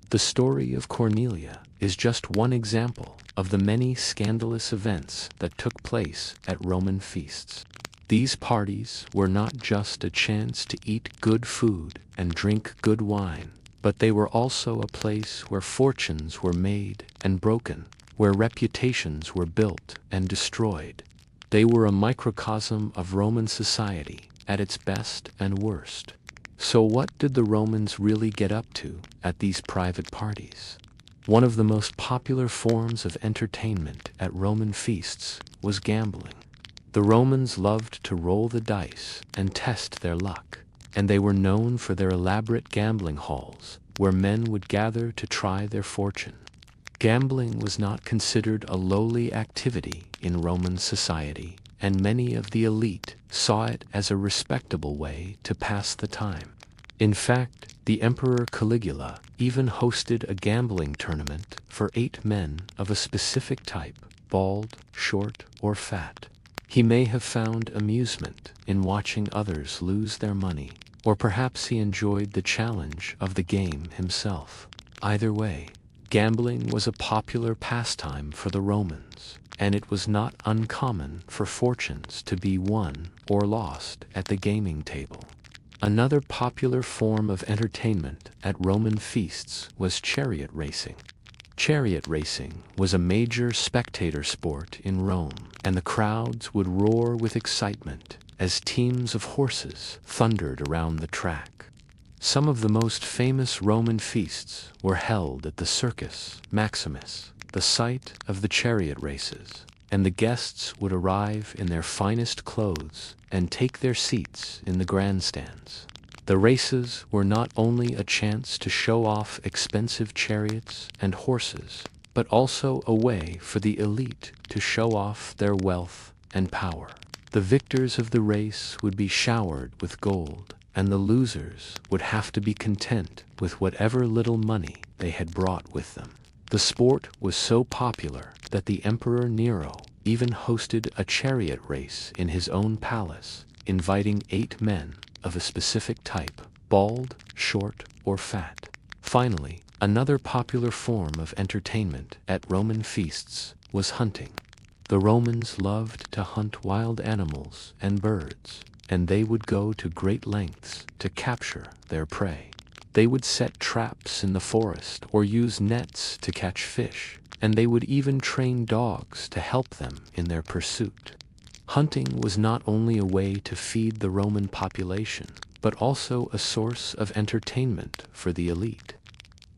The story of Cornelia is just one example of the many scandalous events that took place at Roman feasts. These parties were not just a chance to eat good food and drink good wine, but they were also a place where fortunes were made and broken, where reputations were built and destroyed. They were a microcosm of Roman society at its best and worst. So what did the Romans really get up to at these private parties? One of the most popular forms of entertainment at Roman feasts was gambling. The Romans loved to roll the dice and test their luck, and they were known for their elaborate gambling halls, where men would gather to try their fortune. Gambling was not considered a lowly activity in Roman society, and many of the elite saw it as a respectable way to pass the time. In fact, the Emperor Caligula even hosted a gambling tournament for 8 men of a specific type, bald, short, or fat. He may have found amusement in watching others lose their money, or perhaps he enjoyed the challenge of the game himself. Either way, gambling was a popular pastime for the Romans, and it was not uncommon for fortunes to be won or lost at the gaming table. Another popular form of entertainment at Roman feasts was chariot racing. Chariot racing was a major spectator sport in Rome, and the crowds would roar with excitement as teams of horses thundered around the track. Some of the most famous Roman feasts were held at the Circus Maximus, the site of the chariot races. and the guests would arrive in their finest clothes and take their seats in the grandstands. The races were not only a chance to show off expensive chariots and horses, but also a way for the elite to show off their wealth and power. The victors of the race would be showered with gold, and the losers would have to be content with whatever little money they had brought with them. The sport was so popular that the Emperor Nero even hosted a chariot race in his own palace, inviting 8 men of a specific type, bald, short, or fat. Finally, another popular form of entertainment at Roman feasts was hunting. The Romans loved to hunt wild animals and birds, and they would go to great lengths to capture their prey. They would set traps in the forest or use nets to catch fish, and they would even train dogs to help them in their pursuit. Hunting was not only a way to feed the Roman population, but also a source of entertainment for the elite.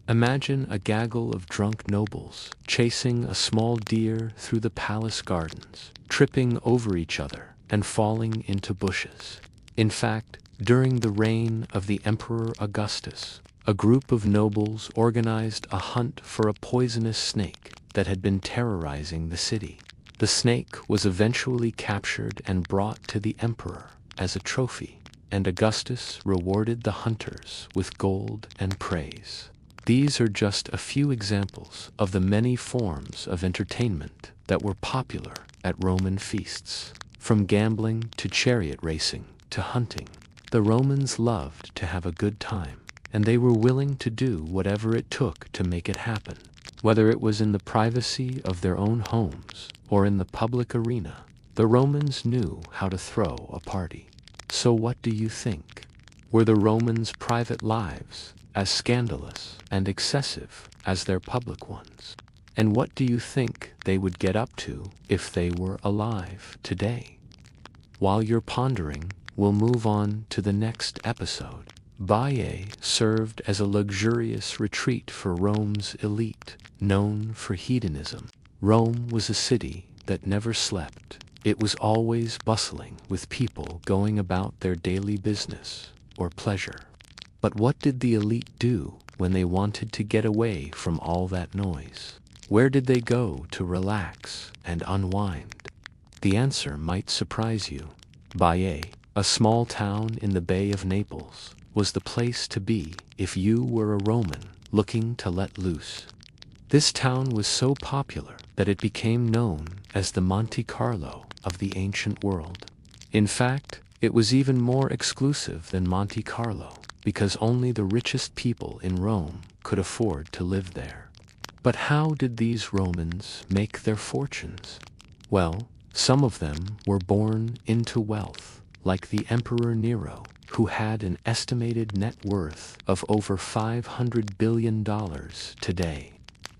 Imagine a gaggle of drunk nobles chasing a small deer through the palace gardens, tripping over each other and falling into bushes. In fact, during the reign of the Emperor Augustus, a group of nobles organized a hunt for a poisonous snake that had been terrorizing the city. The snake was eventually captured and brought to the emperor as a trophy, and Augustus rewarded the hunters with gold and praise. These are just a few examples of the many forms of entertainment that were popular at Roman feasts. From gambling to chariot racing to hunting, the Romans loved to have a good time, and they were willing to do whatever it took to make it happen. Whether it was in the privacy of their own homes or in the public arena, the Romans knew how to throw a party. So what do you think? Were the Romans' private lives as scandalous and excessive as their public ones? And what do you think they would get up to if they were alive today? While you're pondering, we'll move on to the next episode. Baiae served as a luxurious retreat for Rome's elite, known for hedonism. Rome was a city that never slept. It was always bustling with people going about their daily business or pleasure. But what did the elite do when they wanted to get away from all that noise? Where did they go to relax and unwind? The answer might surprise you. Baiae, a small town in the Bay of Naples, was the place to be if you were a Roman looking to let loose. This town was so popular that it became known as the Monte Carlo of the ancient world. In fact, it was even more exclusive than Monte Carlo because only the richest people in Rome could afford to live there. But how did these Romans make their fortunes? Well, some of them were born into wealth, like the Emperor Nero, who had an estimated net worth of over $500 billion today.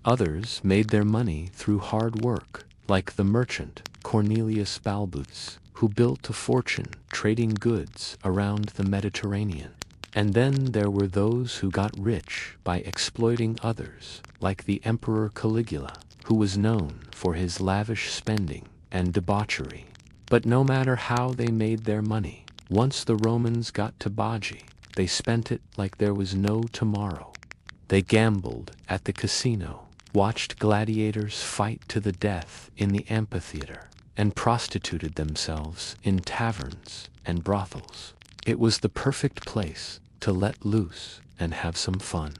Others made their money through hard work, like the merchant Cornelius Balbus, who built a fortune trading goods around the Mediterranean. And then there were those who got rich by exploiting others, like the Emperor Caligula, who was known for his lavish spending and debauchery. But no matter how they made their money, once the Romans got to Baiae, they spent it like there was no tomorrow. They gambled at the casino, watched gladiators fight to the death in the amphitheater, and prostituted themselves in taverns and brothels. It was the perfect place to let loose and have some fun.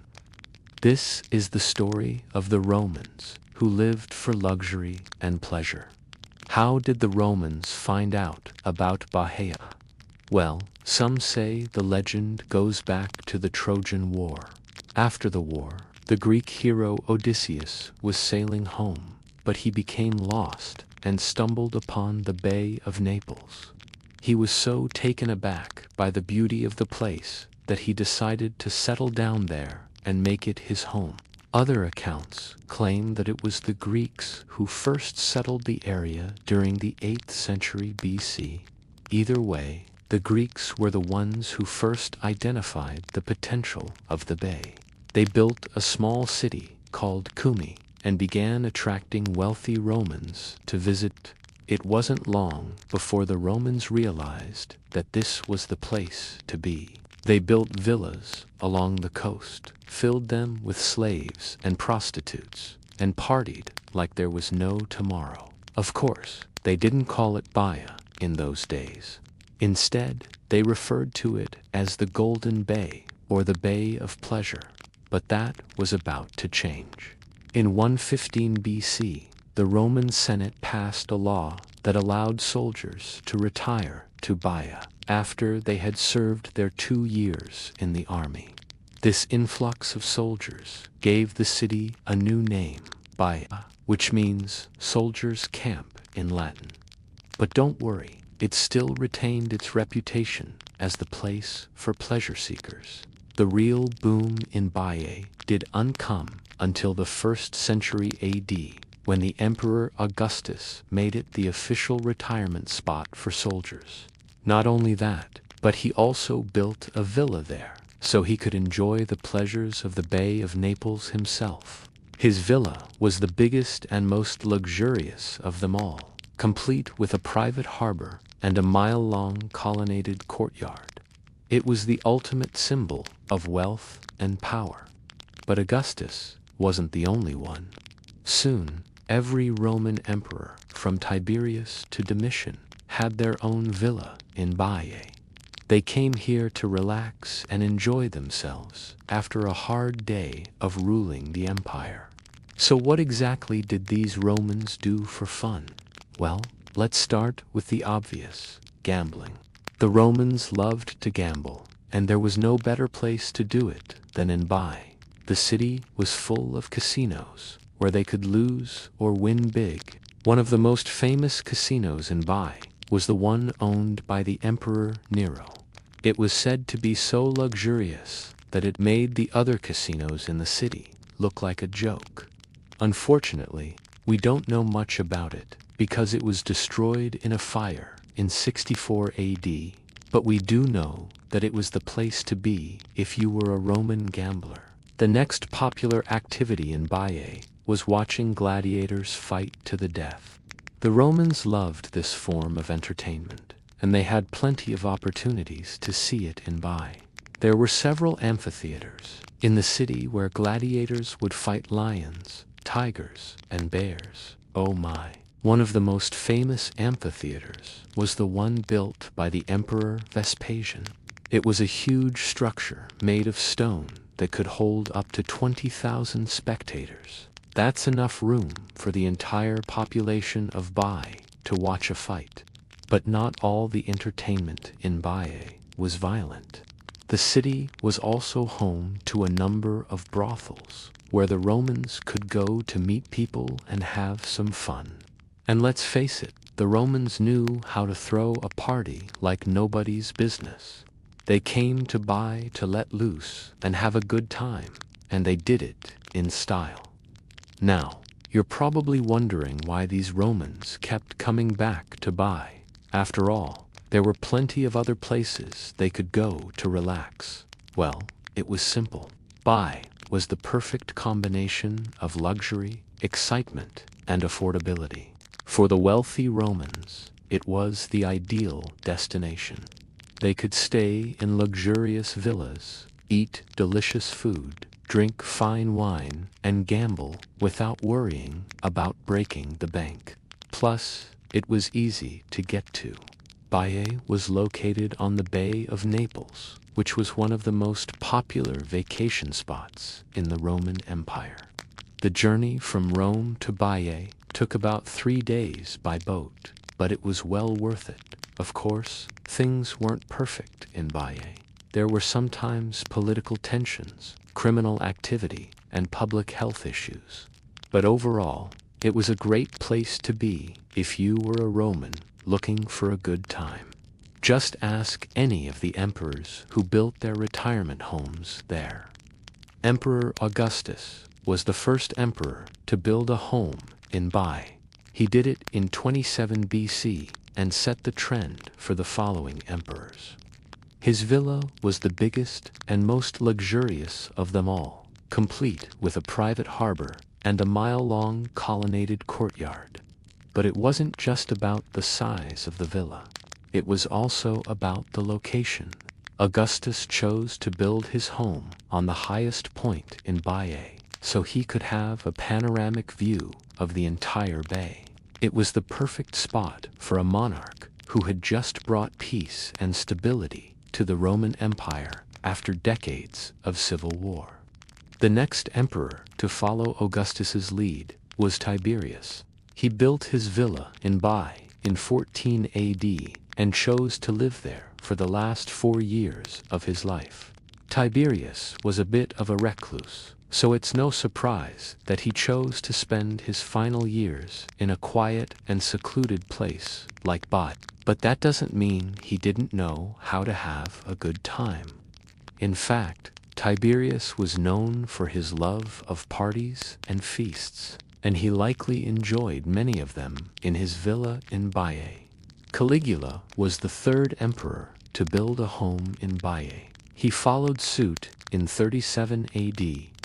This is the story of the Romans who lived for luxury and pleasure. How did the Romans find out about Baiae? Well, some say the legend goes back to the Trojan War. After the war, the Greek hero Odysseus was sailing home, but he became lost and stumbled upon the Bay of Naples. He was so taken aback by the beauty of the place that he decided to settle down there and make it his home. Other accounts claim that it was the Greeks who first settled the area during the 8th century BC. Either way, the Greeks were the ones who first identified the potential of the bay. They built a small city called Cumae, and began attracting wealthy Romans to visit. It wasn't long before the Romans realized that this was the place to be. They built villas along the coast, filled them with slaves and prostitutes, and partied like there was no tomorrow. Of course, they didn't call it Baia in those days. Instead, they referred to it as the Golden Bay or the Bay of Pleasure. But that was about to change. In 115 BC, the Roman Senate passed a law that allowed soldiers to retire to Baia after they had served their 2 years in the army. This influx of soldiers gave the city a new name, Baia, which means soldiers' camp in Latin. But don't worry, it still retained its reputation as the place for pleasure seekers. The real boom in Baia didn't come until the 1st century AD, when the Emperor Augustus made it the official retirement spot for soldiers. Not only that, but he also built a villa there, so he could enjoy the pleasures of the Bay of Naples himself. His villa was the biggest and most luxurious of them all, complete with a private harbor and a mile-long colonnaded courtyard. It was the ultimate symbol of wealth and power. But Augustus wasn't the only one. Soon, every Roman emperor, from Tiberius to Domitian, had their own villa in Baia. They came here to relax and enjoy themselves after a hard day of ruling the empire. So what exactly did these Romans do for fun? Well, let's start with the obvious, gambling. The Romans loved to gamble, and there was no better place to do it than in Baia. The city was full of casinos, where they could lose or win big. One of the most famous casinos in Baia was the one owned by the Emperor Nero. It was said to be so luxurious that it made the other casinos in the city look like a joke. Unfortunately, we don't know much about it because it was destroyed in a fire in 64 AD, but we do know that it was the place to be if you were a Roman gambler. The next popular activity in Baia was watching gladiators fight to the death. The Romans loved this form of entertainment, and they had plenty of opportunities to see it in Baia. There were several amphitheaters in the city where gladiators would fight lions, tigers, and bears. Oh my! One of the most famous amphitheaters was the one built by the Emperor Vespasian. It was a huge structure made of stone that could hold up to 20,000 spectators. That's enough room for the entire population of Baia to watch a fight. But not all the entertainment in Baia was violent. The city was also home to a number of brothels, where the Romans could go to meet people and have some fun. And let's face it, the Romans knew how to throw a party like nobody's business. They came to Baia to let loose and have a good time, and they did it in style. Now, you're probably wondering why these Romans kept coming back to Baia. After all, there were plenty of other places they could go to relax. Well, it was simple. Baia was the perfect combination of luxury, excitement, and affordability. For the wealthy Romans, it was the ideal destination. They could stay in luxurious villas, eat delicious food, drink fine wine, and gamble without worrying about breaking the bank. Plus, it was easy to get to. Baia was located on the Bay of Naples, which was one of the most popular vacation spots in the Roman Empire. The journey from Rome to Baia took about 3 days by boat, but it was well worth it. Of course, things weren't perfect in Baia. There were sometimes political tensions, criminal activity, and public health issues. But overall, it was a great place to be if you were a Roman looking for a good time. Just ask any of the emperors who built their retirement homes there. Emperor Augustus was the first emperor to build a home in Baia. He did it in 27 BC and set the trend for the following emperors. His villa was the biggest and most luxurious of them all, complete with a private harbor and a mile-long colonnaded courtyard. But it wasn't just about the size of the villa. It was also about the location. Augustus chose to build his home on the highest point in Baiae, so he could have a panoramic view of the entire bay. It was the perfect spot for a monarch who had just brought peace and stability to the Roman Empire after decades of civil war. The next emperor to follow Augustus's lead was Tiberius. He built his villa in Baiae in 14 AD and chose to live there for the last 4 years of his life. Tiberius was a bit of a recluse, so it's no surprise that he chose to spend his final years in a quiet and secluded place like Baiae. But that doesn't mean he didn't know how to have a good time. In fact, Tiberius was known for his love of parties and feasts, and he likely enjoyed many of them in his villa in Baiae. Caligula was the third emperor to build a home in Baiae. He followed suit in 37 AD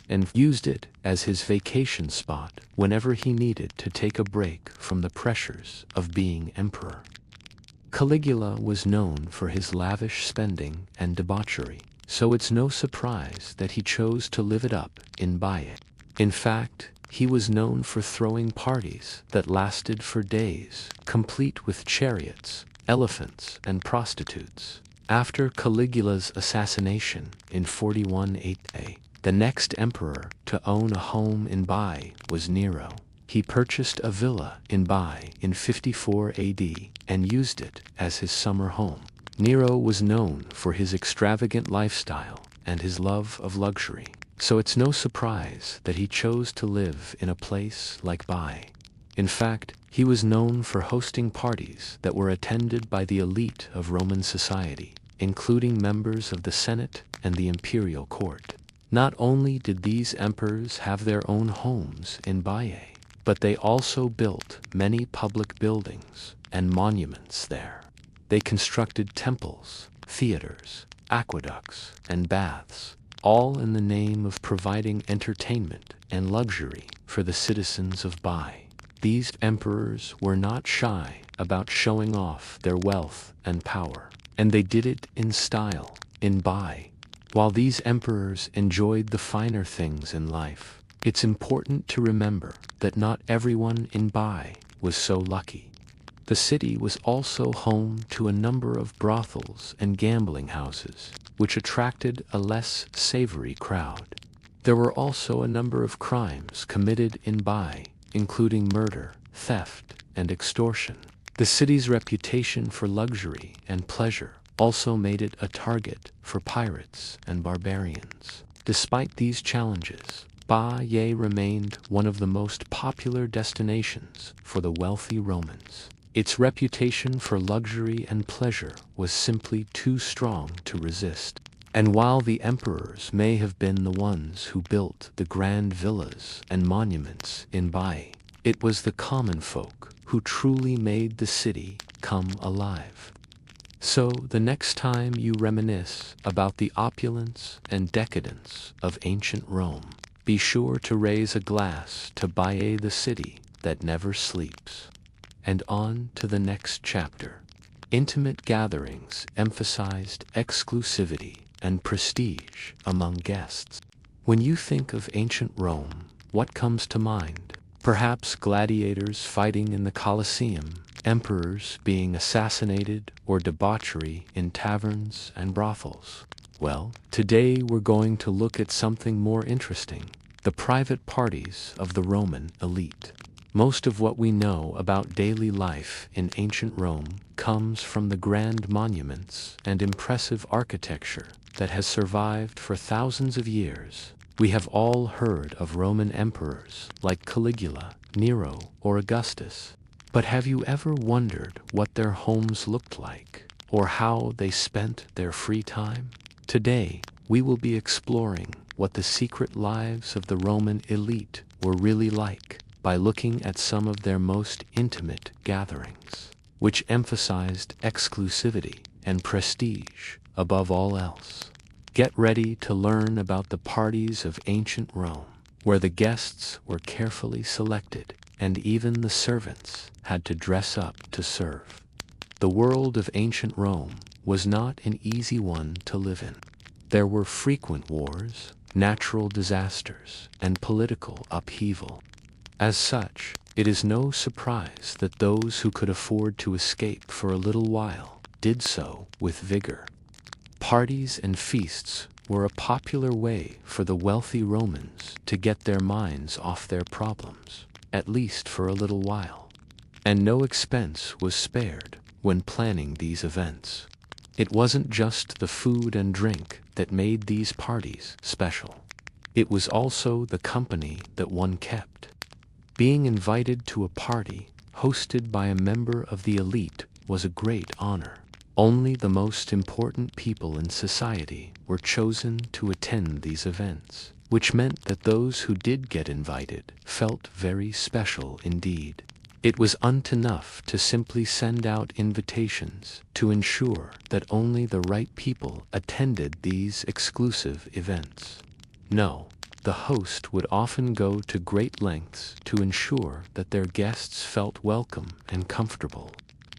and used it as his vacation spot whenever he needed to take a break from the pressures of being emperor. Caligula was known for his lavish spending and debauchery, so it's no surprise that he chose to live it up in Baiae. In fact, he was known for throwing parties that lasted for days, complete with chariots, elephants, and prostitutes. After Caligula's assassination in 41 AD, the next emperor to own a home in Baiae was Nero. He purchased a villa in Baiae in 54 AD and used it as his summer home. Nero was known for his extravagant lifestyle and his love of luxury, so it's no surprise that he chose to live in a place like Baiae. In fact, he was known for hosting parties that were attended by the elite of Roman society, including members of the Senate and the imperial court. Not only did these emperors have their own homes in Baiae, but they also built many public buildings and monuments there. They constructed temples, theaters, aqueducts, and baths, all in the name of providing entertainment and luxury for the citizens of Baiae. These emperors were not shy about showing off their wealth and power, and they did it in style in Baiae. While these emperors enjoyed the finer things in life, it's important to remember that not everyone in Baiae was so lucky. The city was also home to a number of brothels and gambling houses, which attracted a less savory crowd. There were also a number of crimes committed in Baiae, including murder, theft, and extortion. The city's reputation for luxury and pleasure also made it a target for pirates and barbarians. Despite these challenges, Baiae remained one of the most popular destinations for the wealthy Romans. Its reputation for luxury and pleasure was simply too strong to resist. And while the emperors may have been the ones who built the grand villas and monuments in Baiae, it was the common folk who truly made the city come alive. So the next time you reminisce about the opulence and decadence of ancient Rome, be sure to raise a glass to Baiae, the city that never sleeps. And on to the next chapter. Intimate gatherings emphasized exclusivity and prestige among guests. When you think of ancient Rome, what comes to mind? Perhaps gladiators fighting in the Colosseum, emperors being assassinated, or debauchery in taverns and brothels. Well, today we're going to look at something more interesting: the private parties of the Roman elite. Most of what we know about daily life in ancient Rome comes from the grand monuments and impressive architecture that has survived for thousands of years. We have all heard of Roman emperors like Caligula, Nero, or Augustus. But have you ever wondered what their homes looked like, or how they spent their free time? Today, we will be exploring what the secret lives of the Roman elite were really like, by looking at some of their most intimate gatherings, which emphasized exclusivity and prestige above all else. Get ready to learn about the parties of ancient Rome, where the guests were carefully selected, and even the servants had to dress up to serve. The world of ancient Rome was not an easy one to live in. There were frequent wars, natural disasters, and political upheaval. As such, it is no surprise that those who could afford to escape for a little while did so with vigor. Parties and feasts were a popular way for the wealthy Romans to get their minds off their problems, at least for a little while. And no expense was spared when planning these events. It wasn't just the food and drink that made these parties special. It was also the company that one kept. Being invited to a party hosted by a member of the elite was a great honor. Only the most important people in society were chosen to attend these events, which meant that those who did get invited felt very special indeed. It was not enough to simply send out invitations to ensure that only the right people attended these exclusive events. No, the host would often go to great lengths to ensure that their guests felt welcome and comfortable.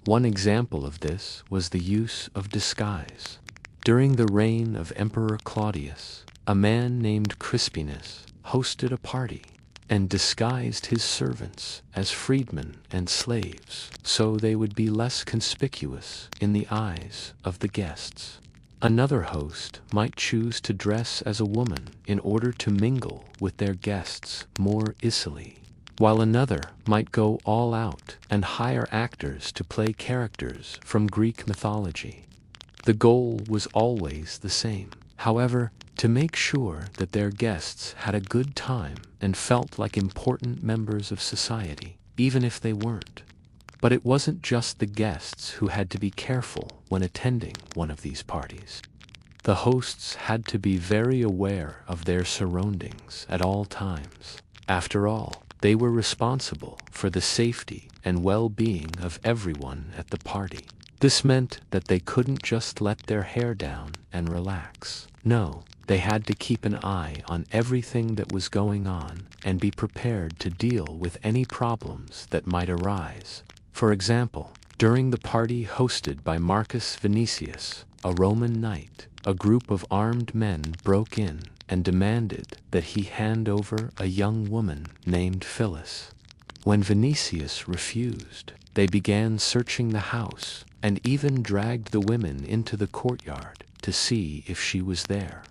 One example of this was the use of disguise. During the reign of Emperor Claudius, a man named Crispinus hosted a party and disguised his servants as freedmen and slaves so they would be less conspicuous in the eyes of the guests. Another host might choose to dress as a woman in order to mingle with their guests more easily, while another might go all out and hire actors to play characters from Greek mythology. The goal was always the same, however, to make sure that their guests had a good time and felt like important members of society, even if they weren't. But it wasn't just the guests who had to be careful when attending one of these parties. The hosts had to be very aware of their surroundings at all times. After all, they were responsible for the safety and well-being of everyone at the party. This meant that they couldn't just let their hair down and relax. No, they had to keep an eye on everything that was going on and be prepared to deal with any problems that might arise. For example, during the party hosted by Marcus Vinicius, a Roman knight, a group of armed men broke in and demanded that he hand over a young woman named Phyllis. When Vinicius refused, they began searching the house and even dragged the women into the courtyard to see if she was there.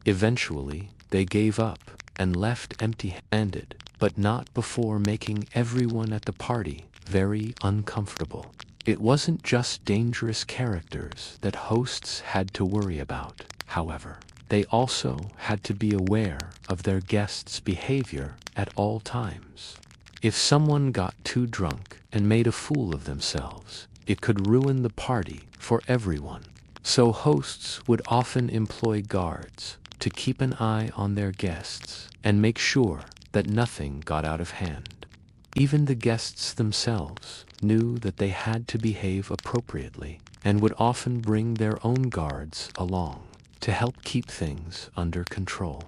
Eventually, they gave up and left empty-handed, but not before making everyone at the party very uncomfortable. It wasn't just dangerous characters that hosts had to worry about, however. They also had to be aware of their guests' behavior at all times. If someone got too drunk and made a fool of themselves, it could ruin the party for everyone. So hosts would often employ guards to keep an eye on their guests and make sure that nothing got out of hand. Even the guests themselves knew that they had to behave appropriately and would often bring their own guards along to help keep things under control.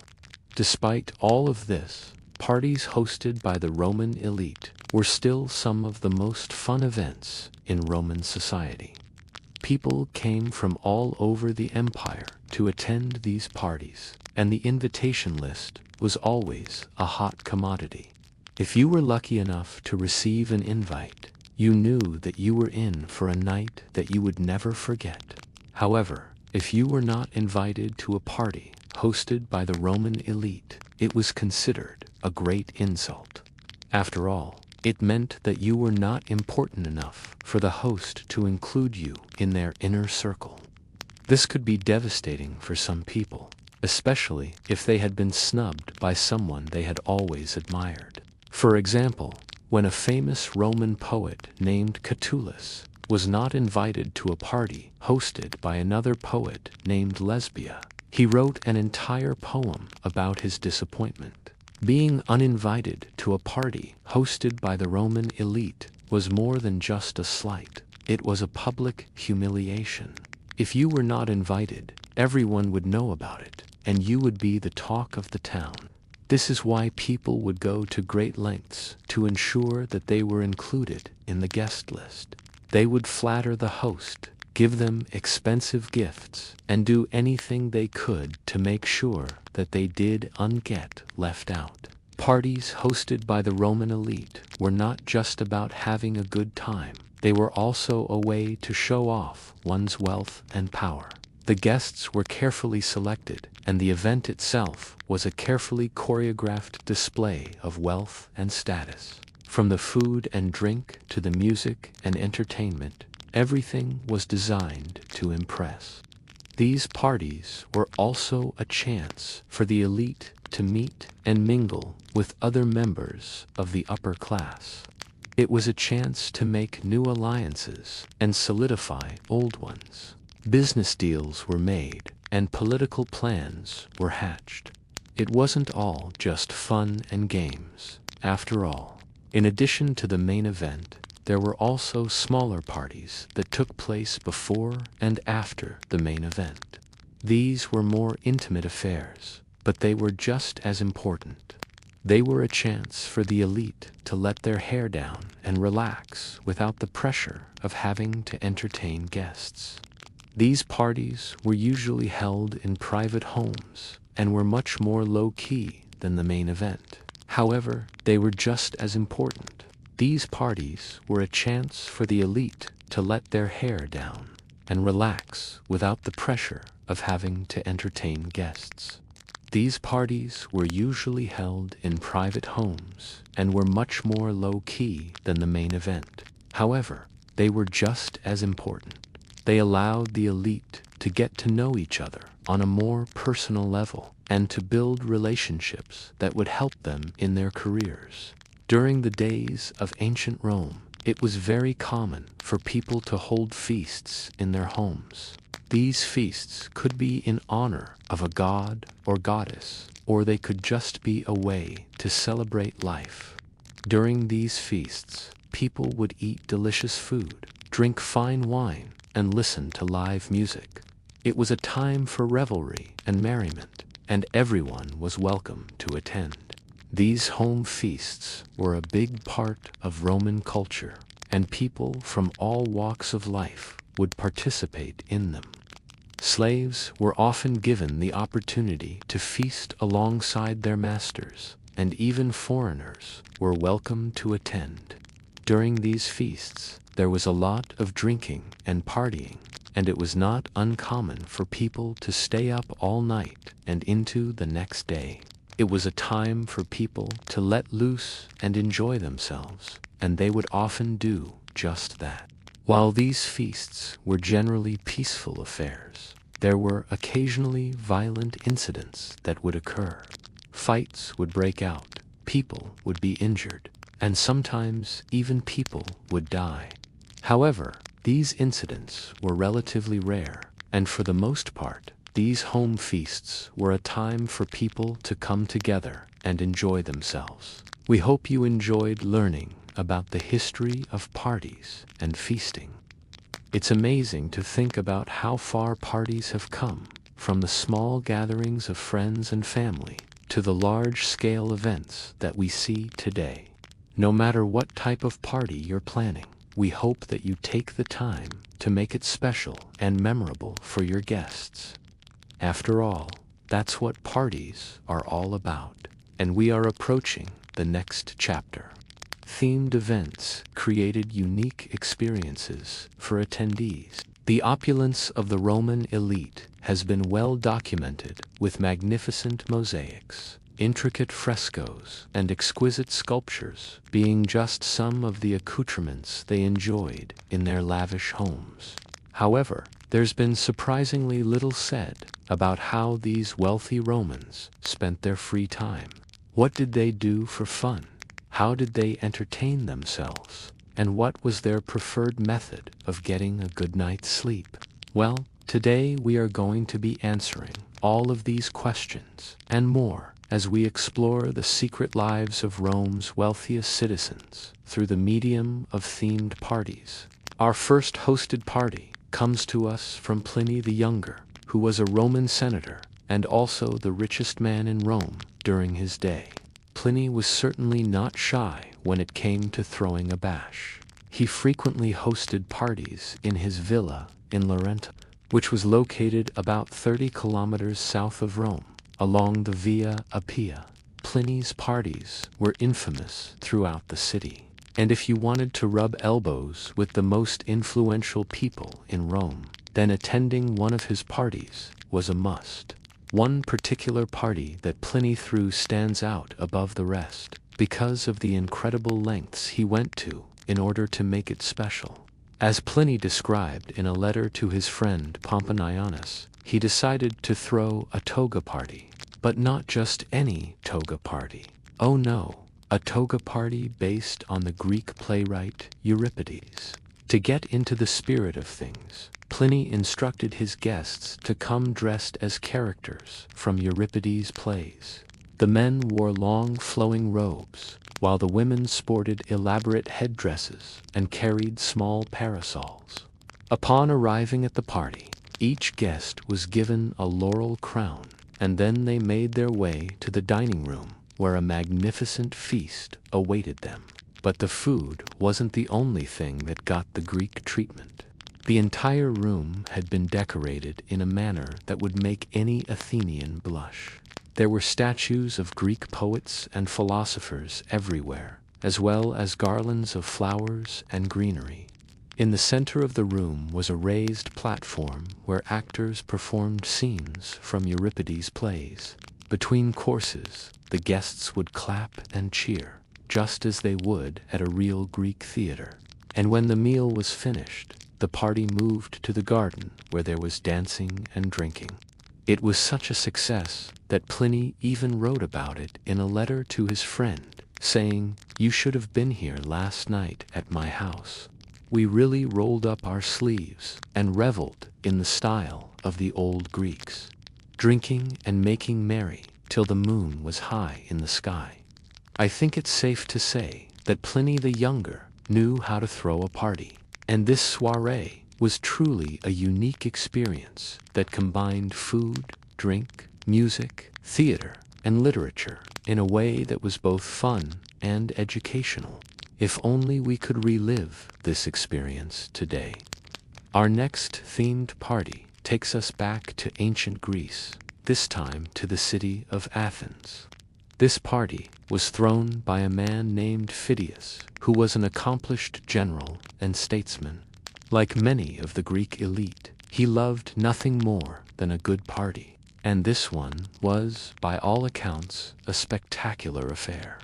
Despite all of this, parties hosted by the Roman elite were still some of the most fun events in Roman society. People came from all over the empire to attend these parties, and the invitation list was always a hot commodity. If you were lucky enough to receive an invite, you knew that you were in for a night that you would never forget. However, if you were not invited to a party hosted by the Roman elite, it was considered a great insult. After all, it meant that you were not important enough for the host to include you in their inner circle. This could be devastating for some people, especially if they had been snubbed by someone they had always admired. For example, when a famous Roman poet named Catullus was not invited to a party hosted by another poet named Lesbia, he wrote an entire poem about his disappointment. Being uninvited to a party hosted by the Roman elite was more than just a slight. It was a public humiliation. If you were not invited, everyone would know about it, and you would be the talk of the town. This is why people would go to great lengths to ensure that they were included in the guest list. They would flatter the host, give them expensive gifts, and do anything they could to make sure that they didn't get left out. Parties hosted by the Roman elite were not just about having a good time. They were also a way to show off one's wealth and power. The guests were carefully selected, and the event itself was a carefully choreographed display of wealth and status. From the food and drink to the music and entertainment, everything was designed to impress. These parties were also a chance for the elite to meet and mingle with other members of the upper class. It was a chance to make new alliances and solidify old ones. Business deals were made, and political plans were hatched. It wasn't all just fun and games. After all, in addition to the main event, there were also smaller parties that took place before and after the main event. These were more intimate affairs, but they were just as important. They were a chance for the elite to let their hair down and relax without the pressure of having to entertain guests. These parties were usually held in private homes and were much more low-key than the main event. However, they were just as important. These parties were a chance for the elite to let their hair down and relax without the pressure of having to entertain guests. These parties were usually held in private homes and were much more low-key than the main event. However, they were just as important. They allowed the elite to get to know each other on a more personal level and to build relationships that would help them in their careers. During the days of ancient Rome, it was very common for people to hold feasts in their homes. These feasts could be in honor of a god or goddess, or they could just be a way to celebrate life. During these feasts, people would eat delicious food, drink fine wine, and listen to live music. It was a time for revelry and merriment, and everyone was welcome to attend. These home feasts were a big part of Roman culture, and people from all walks of life would participate in them. Slaves were often given the opportunity to feast alongside their masters, and even foreigners were welcome to attend. During these feasts, there was a lot of drinking and partying, and it was not uncommon for people to stay up all night and into the next day. It was a time for people to let loose and enjoy themselves, and they would often do just that. While these feasts were generally peaceful affairs, there were occasionally violent incidents that would occur. Fights would break out, people would be injured, and sometimes even people would die. However, these incidents were relatively rare, and for the most part, these home feasts were a time for people to come together and enjoy themselves. We hope you enjoyed learning about the history of parties and feasting. It's amazing to think about how far parties have come, from the small gatherings of friends and family to the large-scale events that we see today. No matter what type of party you're planning, we hope that you take the time to make it special and memorable for your guests. After all, that's what parties are all about, and we are approaching the next chapter. Themed events created unique experiences for attendees. The opulence of the Roman elite has been well documented with magnificent mosaics, intricate frescoes, and exquisite sculptures being just some of the accoutrements they enjoyed in their lavish homes. However, there's been surprisingly little said about how these wealthy Romans spent their free time. What did they do for fun? How did they entertain themselves? And what was their preferred method of getting a good night's sleep? Well, today we are going to be answering all of these questions and more as we explore the secret lives of Rome's wealthiest citizens through the medium of themed parties. Our first hosted party comes to us from Pliny the Younger, who was a Roman senator and also the richest man in Rome during his day. Pliny was certainly not shy when it came to throwing a bash. He frequently hosted parties in his villa in Laurentum, which was located about 30 kilometers south of Rome, along the Via Appia. Pliny's parties were infamous throughout the city, and if you wanted to rub elbows with the most influential people in Rome, then attending one of his parties was a must. One particular party that Pliny threw stands out above the rest because of the incredible lengths he went to in order to make it special. As Pliny described in a letter to his friend Pomponianus, he decided to throw a toga party, but not just any toga party. Oh no, a toga party based on the Greek playwright Euripides. To get into the spirit of things, Pliny instructed his guests to come dressed as characters from Euripides' plays. The men wore long flowing robes, while the women sported elaborate headdresses and carried small parasols. Upon arriving at the party, each guest was given a laurel crown, and then they made their way to the dining room, where a magnificent feast awaited them. But the food wasn't the only thing that got the Greek treatment. The entire room had been decorated in a manner that would make any Athenian blush. There were statues of Greek poets and philosophers everywhere, as well as garlands of flowers and greenery. In the center of the room was a raised platform where actors performed scenes from Euripides' plays. Between courses, the guests would clap and cheer, just as they would at a real Greek theater. And when the meal was finished, the party moved to the garden where there was dancing and drinking. It was such a success that Pliny even wrote about it in a letter to his friend, saying, "You should have been here last night at my house. We really rolled up our sleeves and reveled in the style of the old Greeks, drinking and making merry till the moon was high in the sky." I think it's safe to say that Pliny the Younger knew how to throw a party, and this soirée was truly a unique experience that combined food, drink, music, theater, and literature in a way that was both fun and educational. If only we could relive this experience today. Our next themed party takes us back to ancient Greece, this time to the city of Athens. This party was thrown by a man named Phidias, who was an accomplished general and statesman. Like many of the Greek elite, he loved nothing more than a good party, and this one was, by all accounts, a spectacular affair.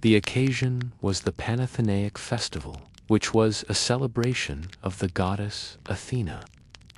The occasion was the Panathenaic festival, which was a celebration of the goddess Athena.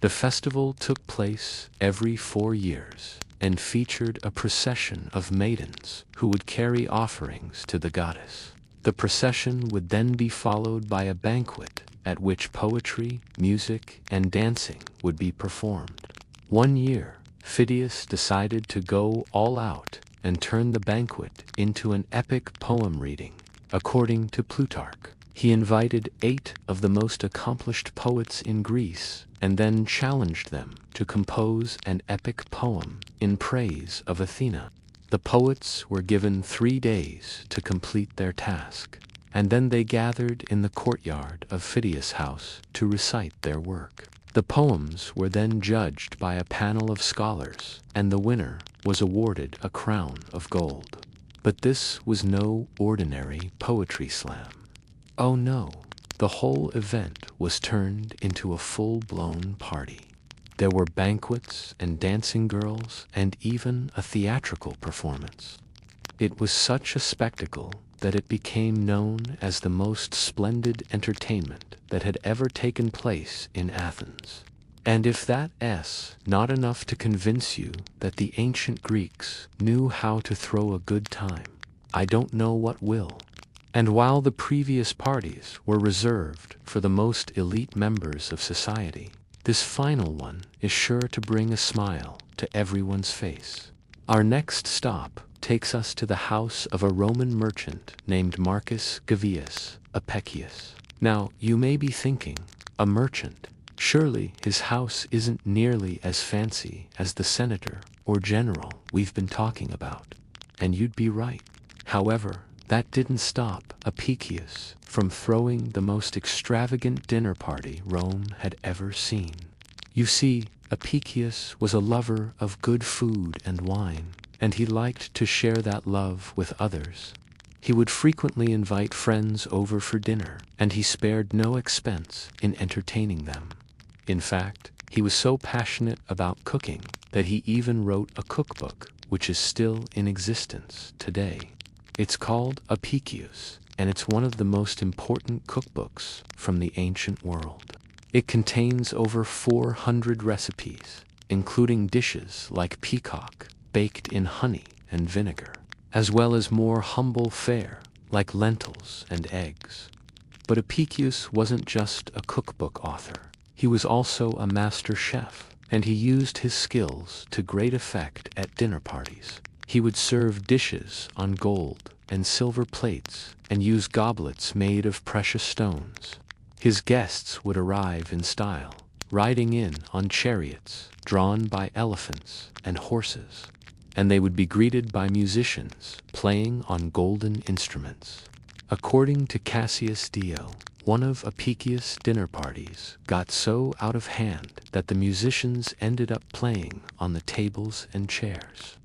The festival took place every 4 years and featured a procession of maidens who would carry offerings to the goddess. The procession would then be followed by a banquet at which poetry, music, and dancing would be performed. One year, Phidias decided to go all out and turn the banquet into an epic poem reading. According to Plutarch, he invited 8 of the most accomplished poets in Greece and then challenged them to compose an epic poem in praise of Athena. The poets were given 3 days to complete their task, and then they gathered in the courtyard of Phidias' house to recite their work. The poems were then judged by a panel of scholars, and the winner was awarded a crown of gold. But this was no ordinary poetry slam. Oh no, the whole event was turned into a full-blown party. There were banquets and dancing girls and even a theatrical performance. It was such a spectacle that it became known as the most splendid entertainment that had ever taken place in Athens. And if that's not enough to convince you that the ancient Greeks knew how to throw a good time, I don't know what will. And while the previous parties were reserved for the most elite members of society, this final one is sure to bring a smile to everyone's face. Our next stop takes us to the house of a Roman merchant named Marcus Gavius Apicius. Now, you may be thinking, a merchant? Surely his house isn't nearly as fancy as the senator or general we've been talking about. and you'd be right. However, that didn't stop Apicius from throwing the most extravagant dinner party Rome had ever seen. You see, Apicius was a lover of good food and wine, and he liked to share that love with others. He would frequently invite friends over for dinner, and he spared no expense in entertaining them. In fact, he was so passionate about cooking that he even wrote a cookbook, which is still in existence today. It's called Apicius, and it's one of the most important cookbooks from the ancient world. It contains over 400 recipes, including dishes like peacock, baked in honey and vinegar, as well as more humble fare like lentils and eggs. But Apicius wasn't just a cookbook author. He was also a master chef, and he used his skills to great effect at dinner parties. He would serve dishes on gold and silver plates and use goblets made of precious stones. His guests would arrive in style, riding in on chariots drawn by elephants and horses, and they would be greeted by musicians playing on golden instruments. According to Cassius Dio, one of Apicius' dinner parties got so out of hand that the musicians ended up playing on the tables and chairs.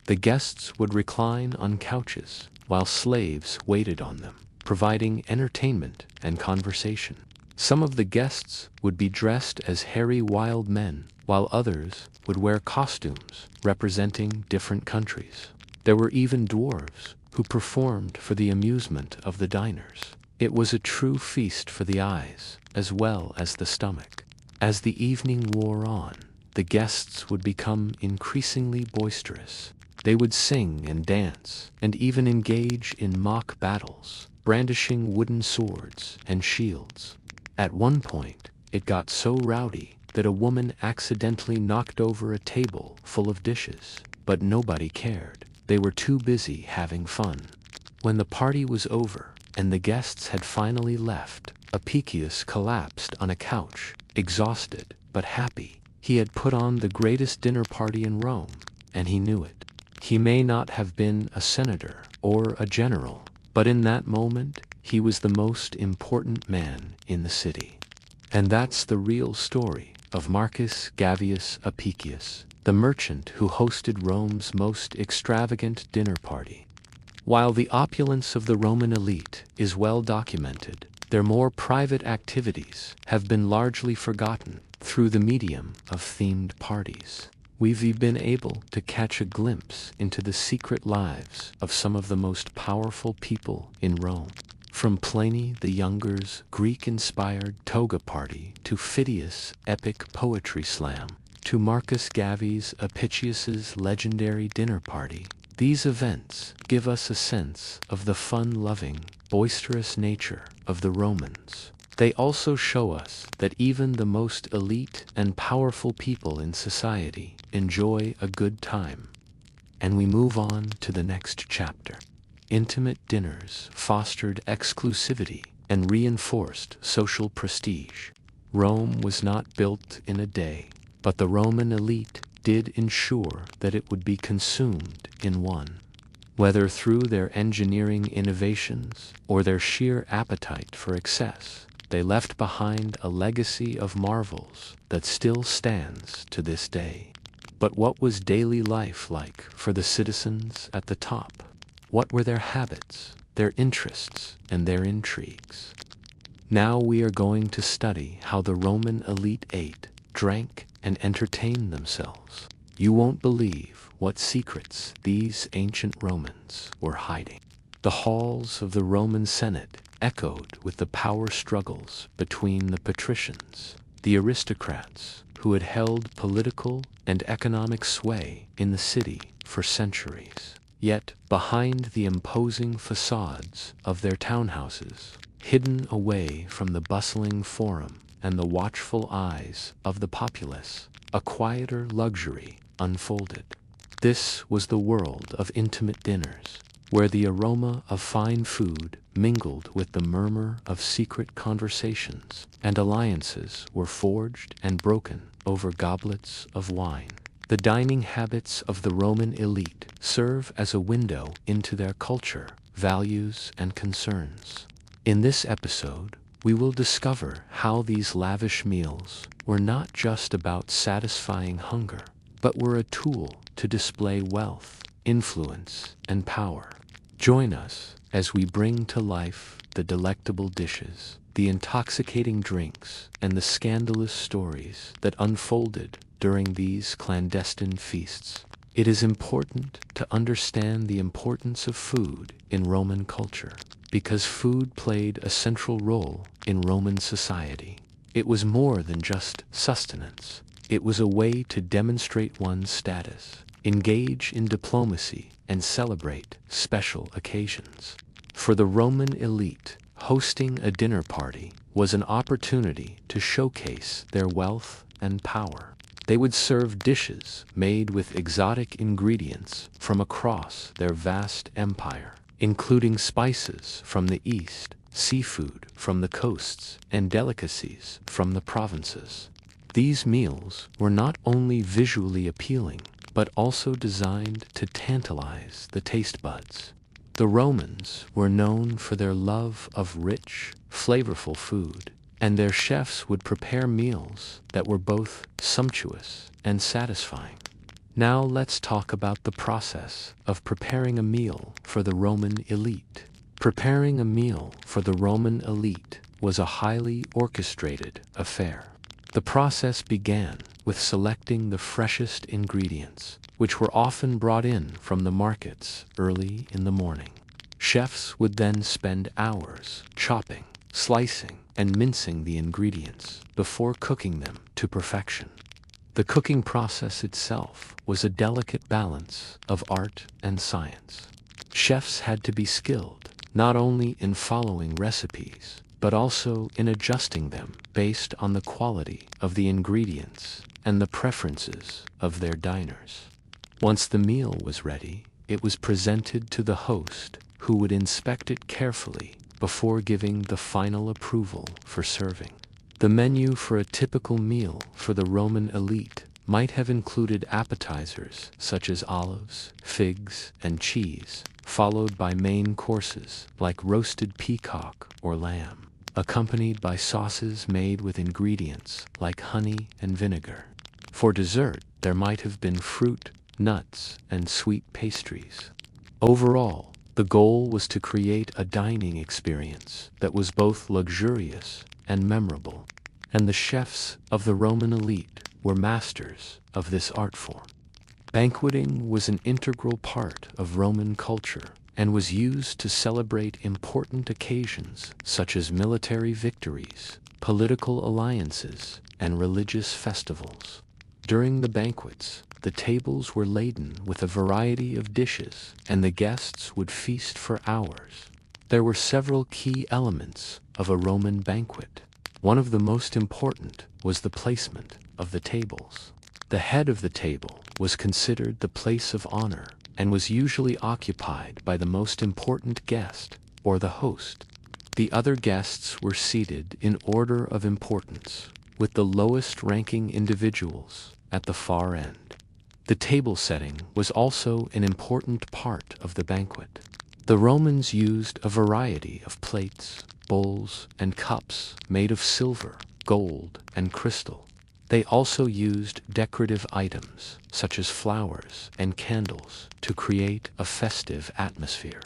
The guests would recline on couches while slaves waited on them, providing entertainment and conversation. Some of the guests would be dressed as hairy wild men, while others would wear costumes representing different countries. There were even dwarves who performed for the amusement of the diners. It was a true feast for the eyes as well as the stomach. As the evening wore on, the guests would become increasingly boisterous. They would sing and dance, and even engage in mock battles, brandishing wooden swords and shields. At one point, it got so rowdy that a woman accidentally knocked over a table full of dishes, but nobody cared. They were too busy having fun. When the party was over and the guests had finally left, Apicius collapsed on a couch, exhausted but happy. He had put on the greatest dinner party in Rome, and he knew it. He may not have been a senator or a general, but in that moment, he was the most important man in the city. And that's the real story of Marcus Gavius Apicius, the merchant who hosted Rome's most extravagant dinner party. While the opulence of the Roman elite is well documented, their more private activities have been largely forgotten through the medium of themed parties. We've been able to catch a glimpse into the secret lives of some of the most powerful people in Rome. From Pliny the Younger's Greek-inspired toga party to Phidias' epic poetry slam, to Marcus Gavius Apicius's legendary dinner party, these events give us a sense of the fun-loving, boisterous nature of the Romans. They also show us that even the most elite and powerful people in society enjoy a good time. And we move on to the next chapter. Intimate dinners fostered exclusivity and reinforced social prestige. Rome was not built in a day, but the Roman elite did ensure that it would be consumed in one. Whether through their engineering innovations or their sheer appetite for excess, they left behind a legacy of marvels that still stands to this day. But what was daily life like for the citizens at the top? What were their habits, their interests, and their intrigues? Now we are going to study how the Roman elite ate, drank, and entertained themselves. You won't believe what secrets these ancient Romans were hiding. The halls of the Roman Senate echoed with the power struggles between the patricians, the aristocrats who had held political and economic sway in the city for centuries. Yet, behind the imposing facades of their townhouses, hidden away from the bustling forum and the watchful eyes of the populace, a quieter luxury unfolded. This was the world of intimate dinners, where the aroma of fine food mingled with the murmur of secret conversations, and alliances were forged and broken over goblets of wine. The dining habits of the Roman elite serve as a window into their culture, values, and concerns. In this episode, we will discover how these lavish meals were not just about satisfying hunger, but were a tool to display wealth, influence, and power. Join us as we bring to life the delectable dishes, the intoxicating drinks, and the scandalous stories that unfolded during these clandestine feasts. It is important to understand the importance of food in Roman culture, because food played a central role in Roman society. It was more than just sustenance. It was a way to demonstrate one's status, engage in diplomacy, and celebrate special occasions. For the Roman elite, hosting a dinner party was an opportunity to showcase their wealth and power. They would serve dishes made with exotic ingredients from across their vast empire, including spices from the east, seafood from the coasts, and delicacies from the provinces. These meals were not only visually appealing, but also designed to tantalize the taste buds. The Romans were known for their love of rich, flavorful food, and their chefs would prepare meals that were both sumptuous and satisfying. Now let's talk about the process of preparing a meal for the Roman elite. Preparing a meal for the Roman elite was a highly orchestrated affair. The process began with selecting the freshest ingredients, which were often brought in from the markets early in the morning. Chefs would then spend hours chopping, slicing, and mincing the ingredients before cooking them to perfection. The cooking process itself was a delicate balance of art and science. Chefs had to be skilled not only in following recipes, but also in adjusting them based on the quality of the ingredients and the preferences of their diners. Once the meal was ready, it was presented to the host, who would inspect it carefully before giving the final approval for serving. The menu for a typical meal for the Roman elite might have included appetizers such as olives, figs, and cheese, followed by main courses like roasted peacock or lamb, accompanied by sauces made with ingredients like honey and vinegar. For dessert, there might have been fruit, nuts, and sweet pastries. Overall, the goal was to create a dining experience that was both luxurious and memorable, and the chefs of the Roman elite were masters of this art form. Banqueting was an integral part of Roman culture and was used to celebrate important occasions such as military victories, political alliances, and religious festivals. During the banquets, the tables were laden with a variety of dishes, and the guests would feast for hours. There were several key elements of a Roman banquet. One of the most important was the placement of the tables. The head of the table was considered the place of honor and was usually occupied by the most important guest, or the host. The other guests were seated in order of importance, with the lowest-ranking individuals at the far end. The table setting was also an important part of the banquet. The Romans used a variety of plates, bowls, and cups made of silver, gold, and crystal. They also used decorative items, such as flowers and candles, to create a festive atmosphere.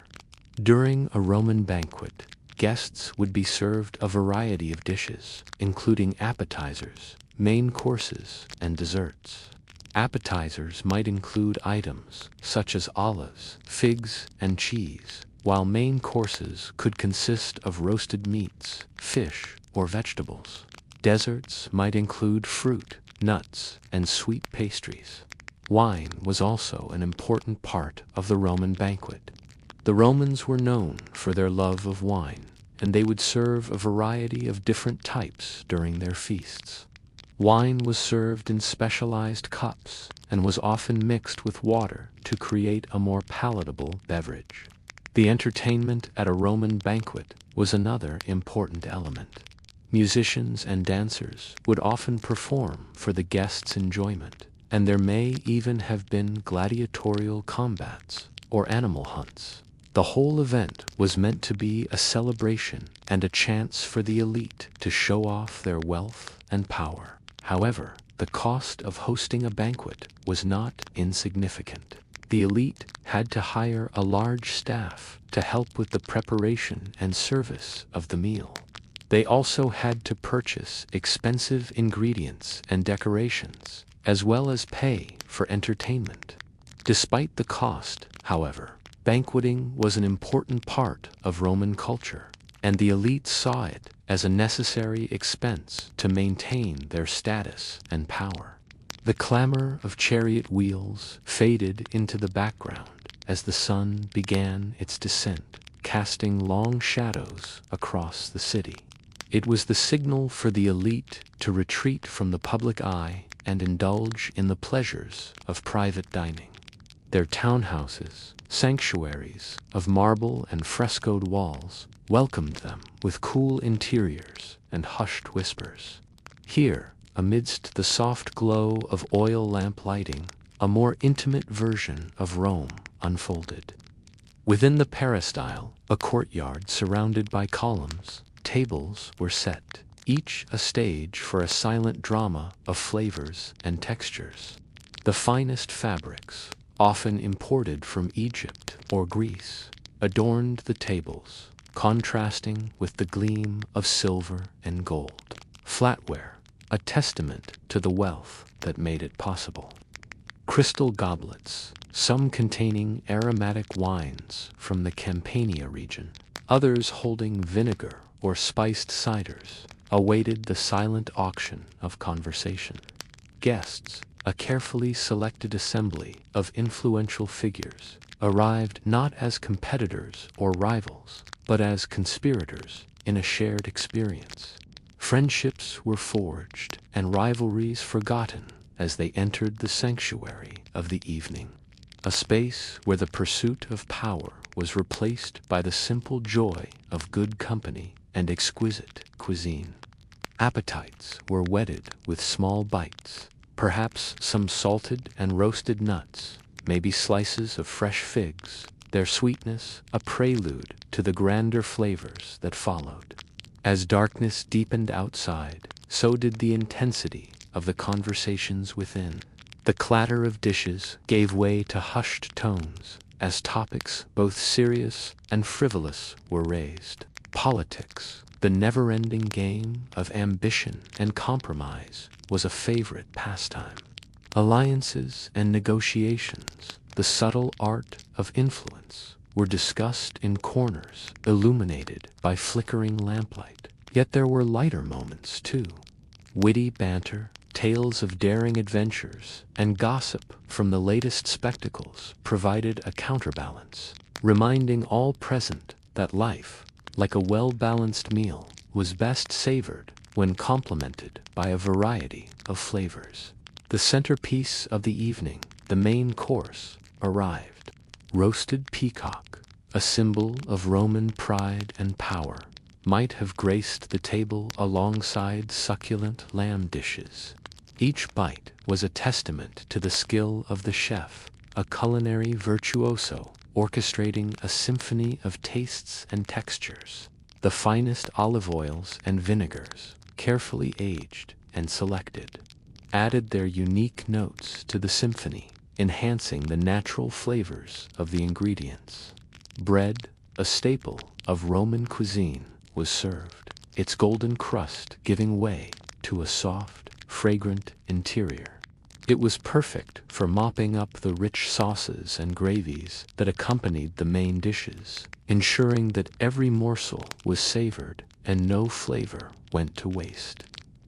During a Roman banquet, guests would be served a variety of dishes, including appetizers, main courses, and desserts. Appetizers might include items such as olives, figs, and cheese, while main courses could consist of roasted meats, fish, or vegetables. Desserts might include fruit, nuts, and sweet pastries. Wine was also an important part of the Roman banquet. The Romans were known for their love of wine, and they would serve a variety of different types during their feasts. Wine was served in specialized cups and was often mixed with water to create a more palatable beverage. The entertainment at a Roman banquet was another important element. Musicians and dancers would often perform for the guests' enjoyment, and there may even have been gladiatorial combats or animal hunts. The whole event was meant to be a celebration and a chance for the elite to show off their wealth and power. However, the cost of hosting a banquet was not insignificant. The elite had to hire a large staff to help with the preparation and service of the meal. They also had to purchase expensive ingredients and decorations, as well as pay for entertainment. Despite the cost, however, banqueting was an important part of Roman culture, and the elite saw it as a necessary expense to maintain their status and power. The clamor of chariot wheels faded into the background as the sun began its descent, casting long shadows across the city. It was the signal for the elite to retreat from the public eye and indulge in the pleasures of private dining. Their townhouses, sanctuaries of marble and frescoed walls, welcomed them with cool interiors and hushed whispers. Here, amidst the soft glow of oil lamp lighting, a more intimate version of Rome unfolded. Within the peristyle, a courtyard surrounded by columns, tables were set, each a stage for a silent drama of flavors and textures. The finest fabrics, often imported from Egypt or Greece, adorned the tables, contrasting with the gleam of silver and gold. Flatware, a testament to the wealth that made it possible. Crystal goblets, some containing aromatic wines from the Campania region, others holding vinegar or spiced ciders, awaited the silent auction of conversation. Guests, a carefully selected assembly of influential figures, arrived not as competitors or rivals, but as conspirators in a shared experience. Friendships were forged and rivalries forgotten as they entered the sanctuary of the evening, a space where the pursuit of power was replaced by the simple joy of good company and exquisite cuisine. Appetites were whetted with small bites, perhaps some salted and roasted nuts, maybe slices of fresh figs, their sweetness a prelude to the grander flavors that followed. As darkness deepened outside, so did the intensity of the conversations within. The clatter of dishes gave way to hushed tones as topics both serious and frivolous were raised. Politics, the never-ending game of ambition and compromise, was a favorite pastime. Alliances and negotiations, the subtle art of influence, were discussed in corners illuminated by flickering lamplight. Yet there were lighter moments too. Witty banter, tales of daring adventures, and gossip from the latest spectacles provided a counterbalance, reminding all present that life, like a well-balanced meal, was best savored when complemented by a variety of flavors. The centerpiece of the evening, the main course, arrived. Roasted peacock, a symbol of Roman pride and power, might have graced the table alongside succulent lamb dishes. Each bite was a testament to the skill of the chef, a culinary virtuoso orchestrating a symphony of tastes and textures. The finest olive oils and vinegars, carefully aged and selected, added their unique notes to the symphony, enhancing the natural flavors of the ingredients. Bread, a staple of Roman cuisine, was served, its golden crust giving way to a soft, fragrant interior. It was perfect for mopping up the rich sauces and gravies that accompanied the main dishes, ensuring that every morsel was savored and no flavor went to waste.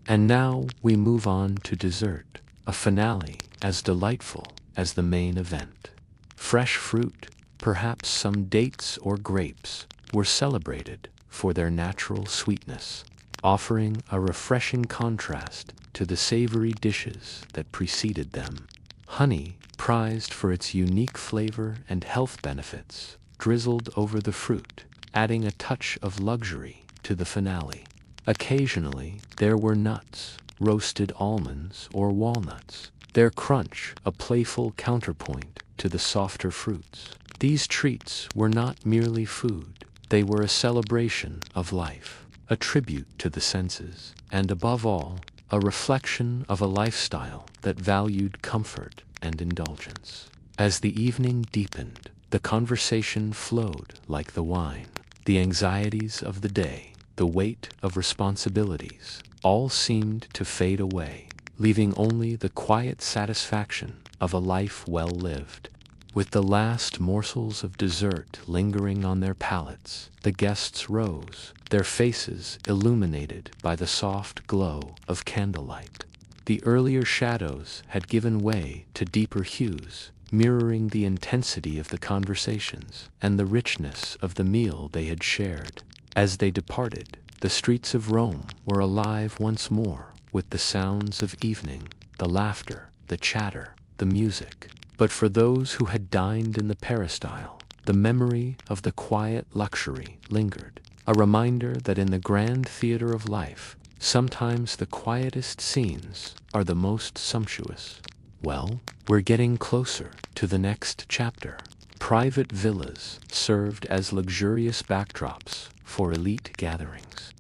And now we move on to dessert, a finale as delightful as the main event. Fresh fruit, perhaps some dates or grapes, were celebrated for their natural sweetness, offering a refreshing contrast to the savory dishes that preceded them. Honey, prized for its unique flavor and health benefits, drizzled over the fruit, adding a touch of luxury to the finale. Occasionally, there were nuts, roasted almonds or walnuts, their crunch a playful counterpoint to the softer fruits. These treats were not merely food, they were a celebration of life, a tribute to the senses, and above all, a reflection of a lifestyle that valued comfort and indulgence. As the evening deepened, the conversation flowed like the wine. The anxieties of the day, the weight of responsibilities, all seemed to fade away, leaving only the quiet satisfaction of a life well lived. With the last morsels of dessert lingering on their palates, the guests rose, their faces illuminated by the soft glow of candlelight. The earlier shadows had given way to deeper hues, mirroring the intensity of the conversations and the richness of the meal they had shared. As they departed, the streets of Rome were alive once more with the sounds of evening, the laughter, the chatter, the music. But for those who had dined in the peristyle, the memory of the quiet luxury lingered, a reminder that in the grand theater of life, sometimes the quietest scenes are the most sumptuous. Well, we're getting closer to the next chapter. Private villas served as luxurious backdrops for elite gatherings.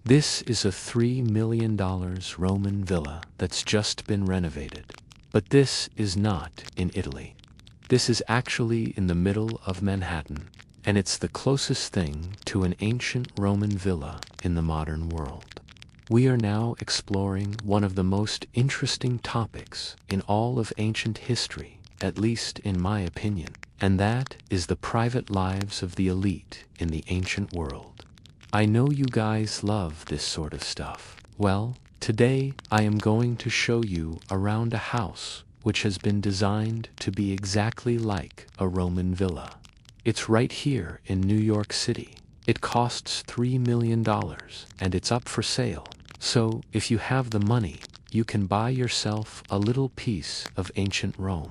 This is a $3 million Roman villa that's just been renovated. But this is not in Italy. This is actually in the middle of Manhattan, and it's the closest thing to an ancient Roman villa in the modern world. We are now exploring one of the most interesting topics in all of ancient history, at least in my opinion, and that is the private lives of the elite in the ancient world. I know you guys love this sort of stuff. Well, today I am going to show you around a house which has been designed to be exactly like a Roman villa. It's right here in New York City. It costs $3 million and it's up for sale. So if you have the money, you can buy yourself a little piece of ancient Rome.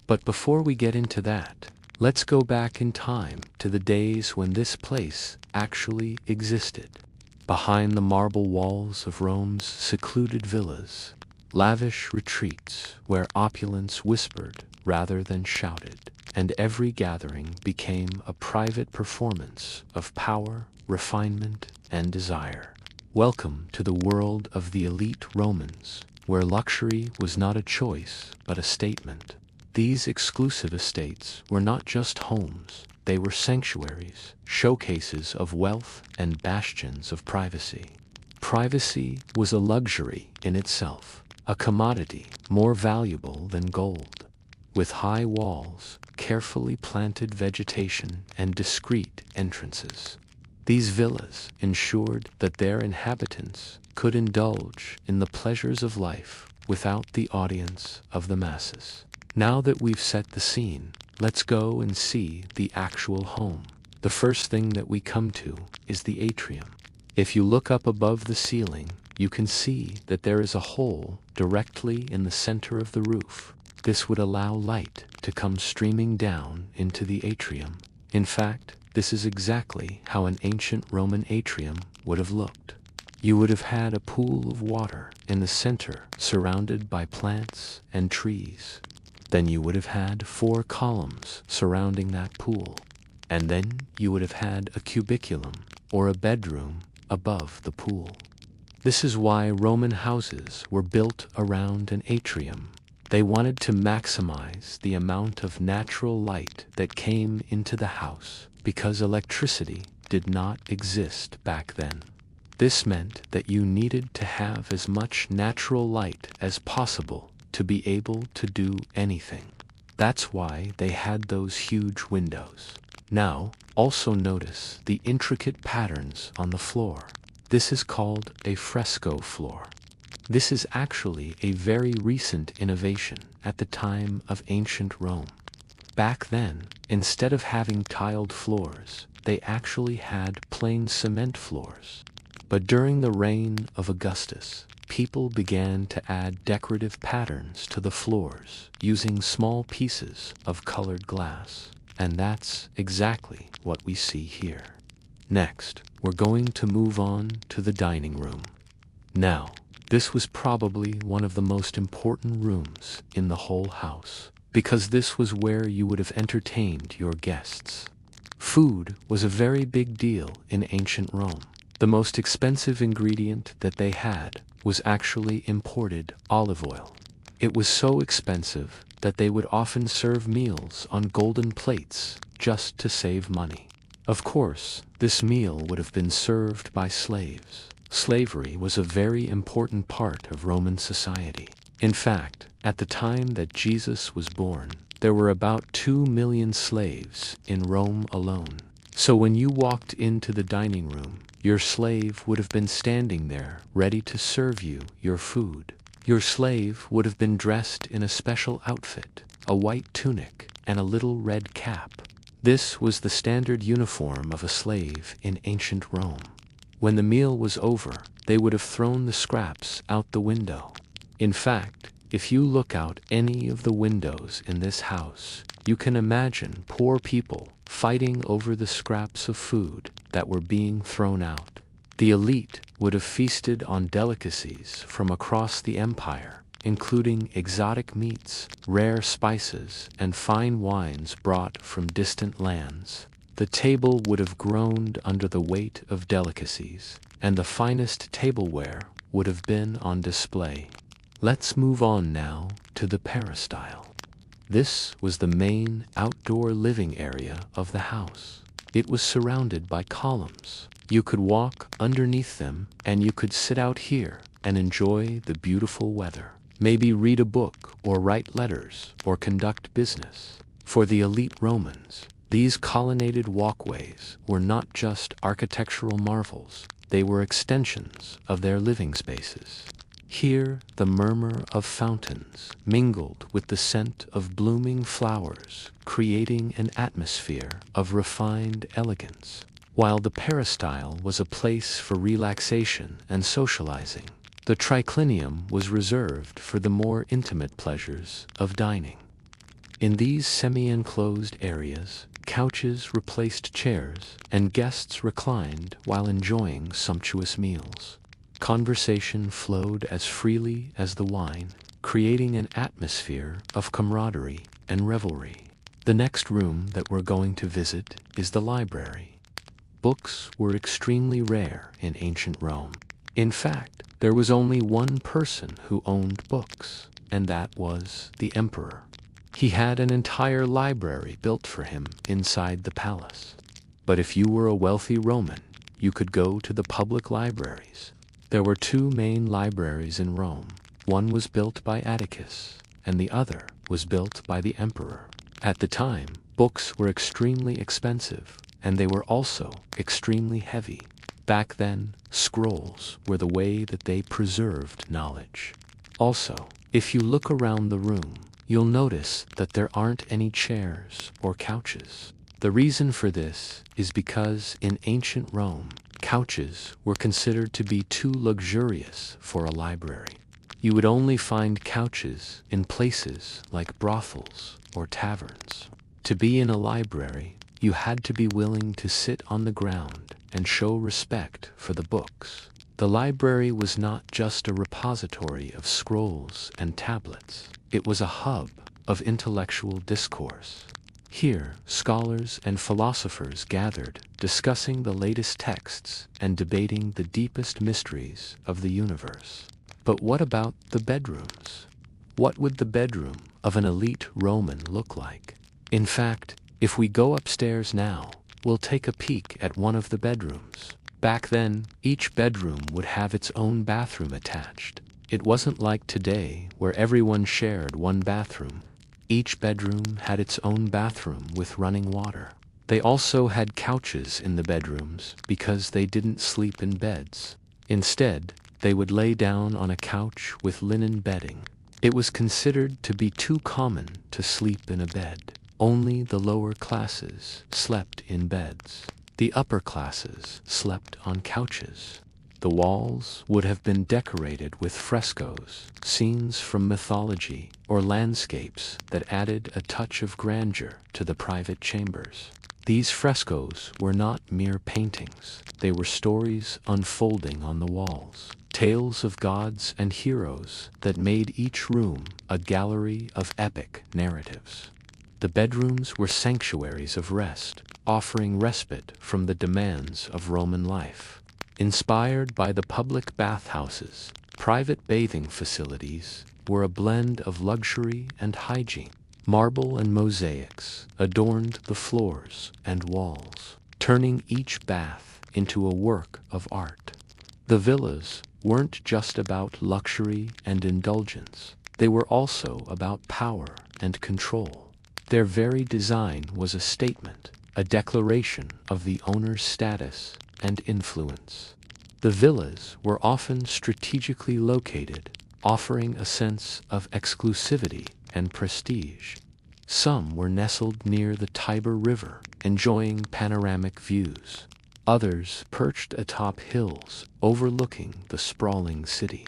But before we get into that, let's go back in time to the days when this place actually existed. Behind the marble walls of Rome's secluded villas, lavish retreats where opulence whispered rather than shouted, and every gathering became a private performance of power, refinement, and desire. Welcome to the world of the elite Romans, where luxury was not a choice but a statement. These exclusive estates were not just homes, they were sanctuaries, showcases of wealth and bastions of privacy. Privacy was a luxury in itself, a commodity more valuable than gold. With high walls, carefully planted vegetation, and discreet entrances, these villas ensured that their inhabitants could indulge in the pleasures of life without the audience of the masses. Now that we've set the scene, let's go and see the actual home. The first thing that we come to is the atrium. If you look up above the ceiling, you can see that there is a hole directly in the center of the roof. This would allow light to come streaming down into the atrium. In fact, this is exactly how an ancient Roman atrium would have looked. You would have had a pool of water in the center, surrounded by plants and trees. Then you would have had 4 columns surrounding that pool. And then you would have had a cubiculum, or a bedroom, above the pool. This is why Roman houses were built around an atrium. They wanted to maximize the amount of natural light that came into the house, because electricity did not exist back then. This meant that you needed to have as much natural light as possible to be able to do anything. That's why they had those huge windows. Now, also notice the intricate patterns on the floor. This is called a fresco floor. This is actually a very recent innovation at the time of ancient Rome. Back then, instead of having tiled floors, they actually had plain cement floors. But during the reign of Augustus, people began to add decorative patterns to the floors using small pieces of colored glass. And that's exactly what we see here. Next, we're going to move on to the dining room. Now, this was probably one of the most important rooms in the whole house, because this was where you would have entertained your guests. Food was a very big deal in ancient Rome. The most expensive ingredient that they had was actually imported olive oil. It was so expensive that they would often serve meals on golden plates just to save money. Of course, this meal would have been served by slaves. Slavery was a very important part of Roman society. In fact, at the time that Jesus was born, there were about 2 million slaves in Rome alone. So when you walked into the dining room, your slave would have been standing there ready to serve you your food. Your slave would have been dressed in a special outfit, a white tunic, and a little red cap. This was the standard uniform of a slave in ancient Rome. When the meal was over, they would have thrown the scraps out the window. In fact, if you look out any of the windows in this house, you can imagine poor people fighting over the scraps of food that were being thrown out. The elite would have feasted on delicacies from across the empire, including exotic meats, rare spices, and fine wines brought from distant lands. The table would have groaned under the weight of delicacies, and the finest tableware would have been on display. Let's move on now to the peristyle. This was the main outdoor living area of the house. It was surrounded by columns. You could walk underneath them, and you could sit out here and enjoy the beautiful weather. Maybe read a book, or write letters, or conduct business. For the elite Romans, these colonnaded walkways were not just architectural marvels, they were extensions of their living spaces. Here, the murmur of fountains mingled with the scent of blooming flowers, creating an atmosphere of refined elegance, while the peristyle was a place for relaxation and socializing. The triclinium was reserved for the more intimate pleasures of dining. In these semi-enclosed areas, couches replaced chairs, and guests reclined while enjoying sumptuous meals. Conversation flowed as freely as the wine, creating an atmosphere of camaraderie and revelry. The next room that we're going to visit is the library. Books were extremely rare in ancient Rome. In fact, there was only one person who owned books, and that was the emperor. He had an entire library built for him inside the palace. But if you were a wealthy Roman, you could go to the public libraries. There were 2 main libraries in Rome. One was built by Atticus, and the other was built by the emperor. At the time, books were extremely expensive, and they were also extremely heavy. Back then, scrolls were the way that they preserved knowledge. Also, if you look around the room, you'll notice that there aren't any chairs or couches. The reason for this is because in ancient Rome, couches were considered to be too luxurious for a library. You would only find couches in places like brothels or taverns. To be in a library, you had to be willing to sit on the ground and show respect for the books. The library was not just a repository of scrolls and tablets. It was a hub of intellectual discourse. Here, scholars and philosophers gathered, discussing the latest texts and debating the deepest mysteries of the universe. But what about the bedrooms? What would the bedroom of an elite Roman look like? In fact, if we go upstairs now, we'll take a peek at one of the bedrooms. Back then, each bedroom would have its own bathroom attached. It wasn't like today, where everyone shared one bathroom. Each bedroom had its own bathroom with running water. They also had couches in the bedrooms because they didn't sleep in beds. Instead, they would lay down on a couch with linen bedding. It was considered to be too common to sleep in a bed. Only the lower classes slept in beds. The upper classes slept on couches. The walls would have been decorated with frescoes, scenes from mythology, or landscapes that added a touch of grandeur to the private chambers. These frescoes were not mere paintings. They were stories unfolding on the walls, tales of gods and heroes that made each room a gallery of epic narratives. The bedrooms were sanctuaries of rest, offering respite from the demands of Roman life. Inspired by the public bathhouses, private bathing facilities were a blend of luxury and hygiene. Marble and mosaics adorned the floors and walls, turning each bath into a work of art. The villas weren't just about luxury and indulgence. They were also about power and control. Their very design was a statement, a declaration of the owner's status and influence. The villas were often strategically located, offering a sense of exclusivity and prestige. Some were nestled near the Tiber River, enjoying panoramic views. Others perched atop hills overlooking the sprawling city.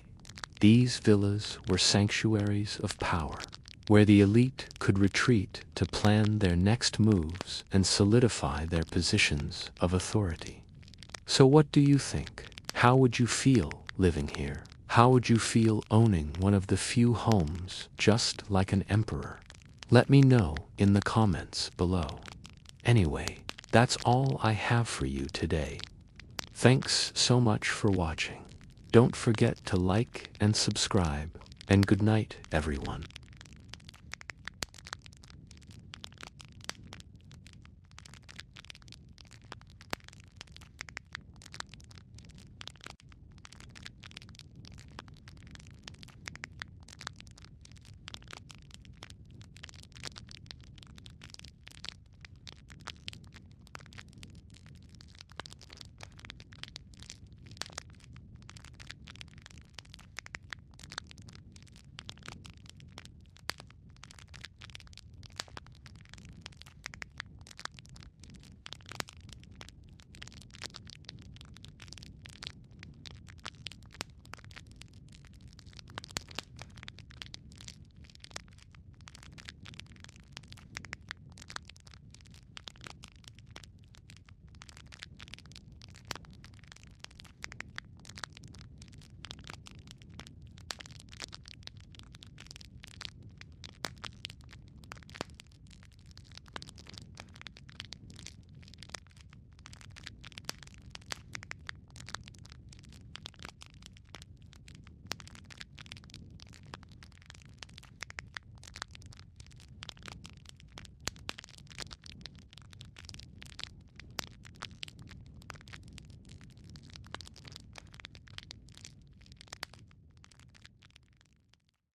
These villas were sanctuaries of power, where the elite could retreat to plan their next moves and solidify their positions of authority. So what do you think? How would you feel living here? How would you feel owning one of the few homes just like an emperor? Let me know in the comments below. Anyway, that's all I have for you today. Thanks so much for watching. Don't forget to like and subscribe, and good night, everyone.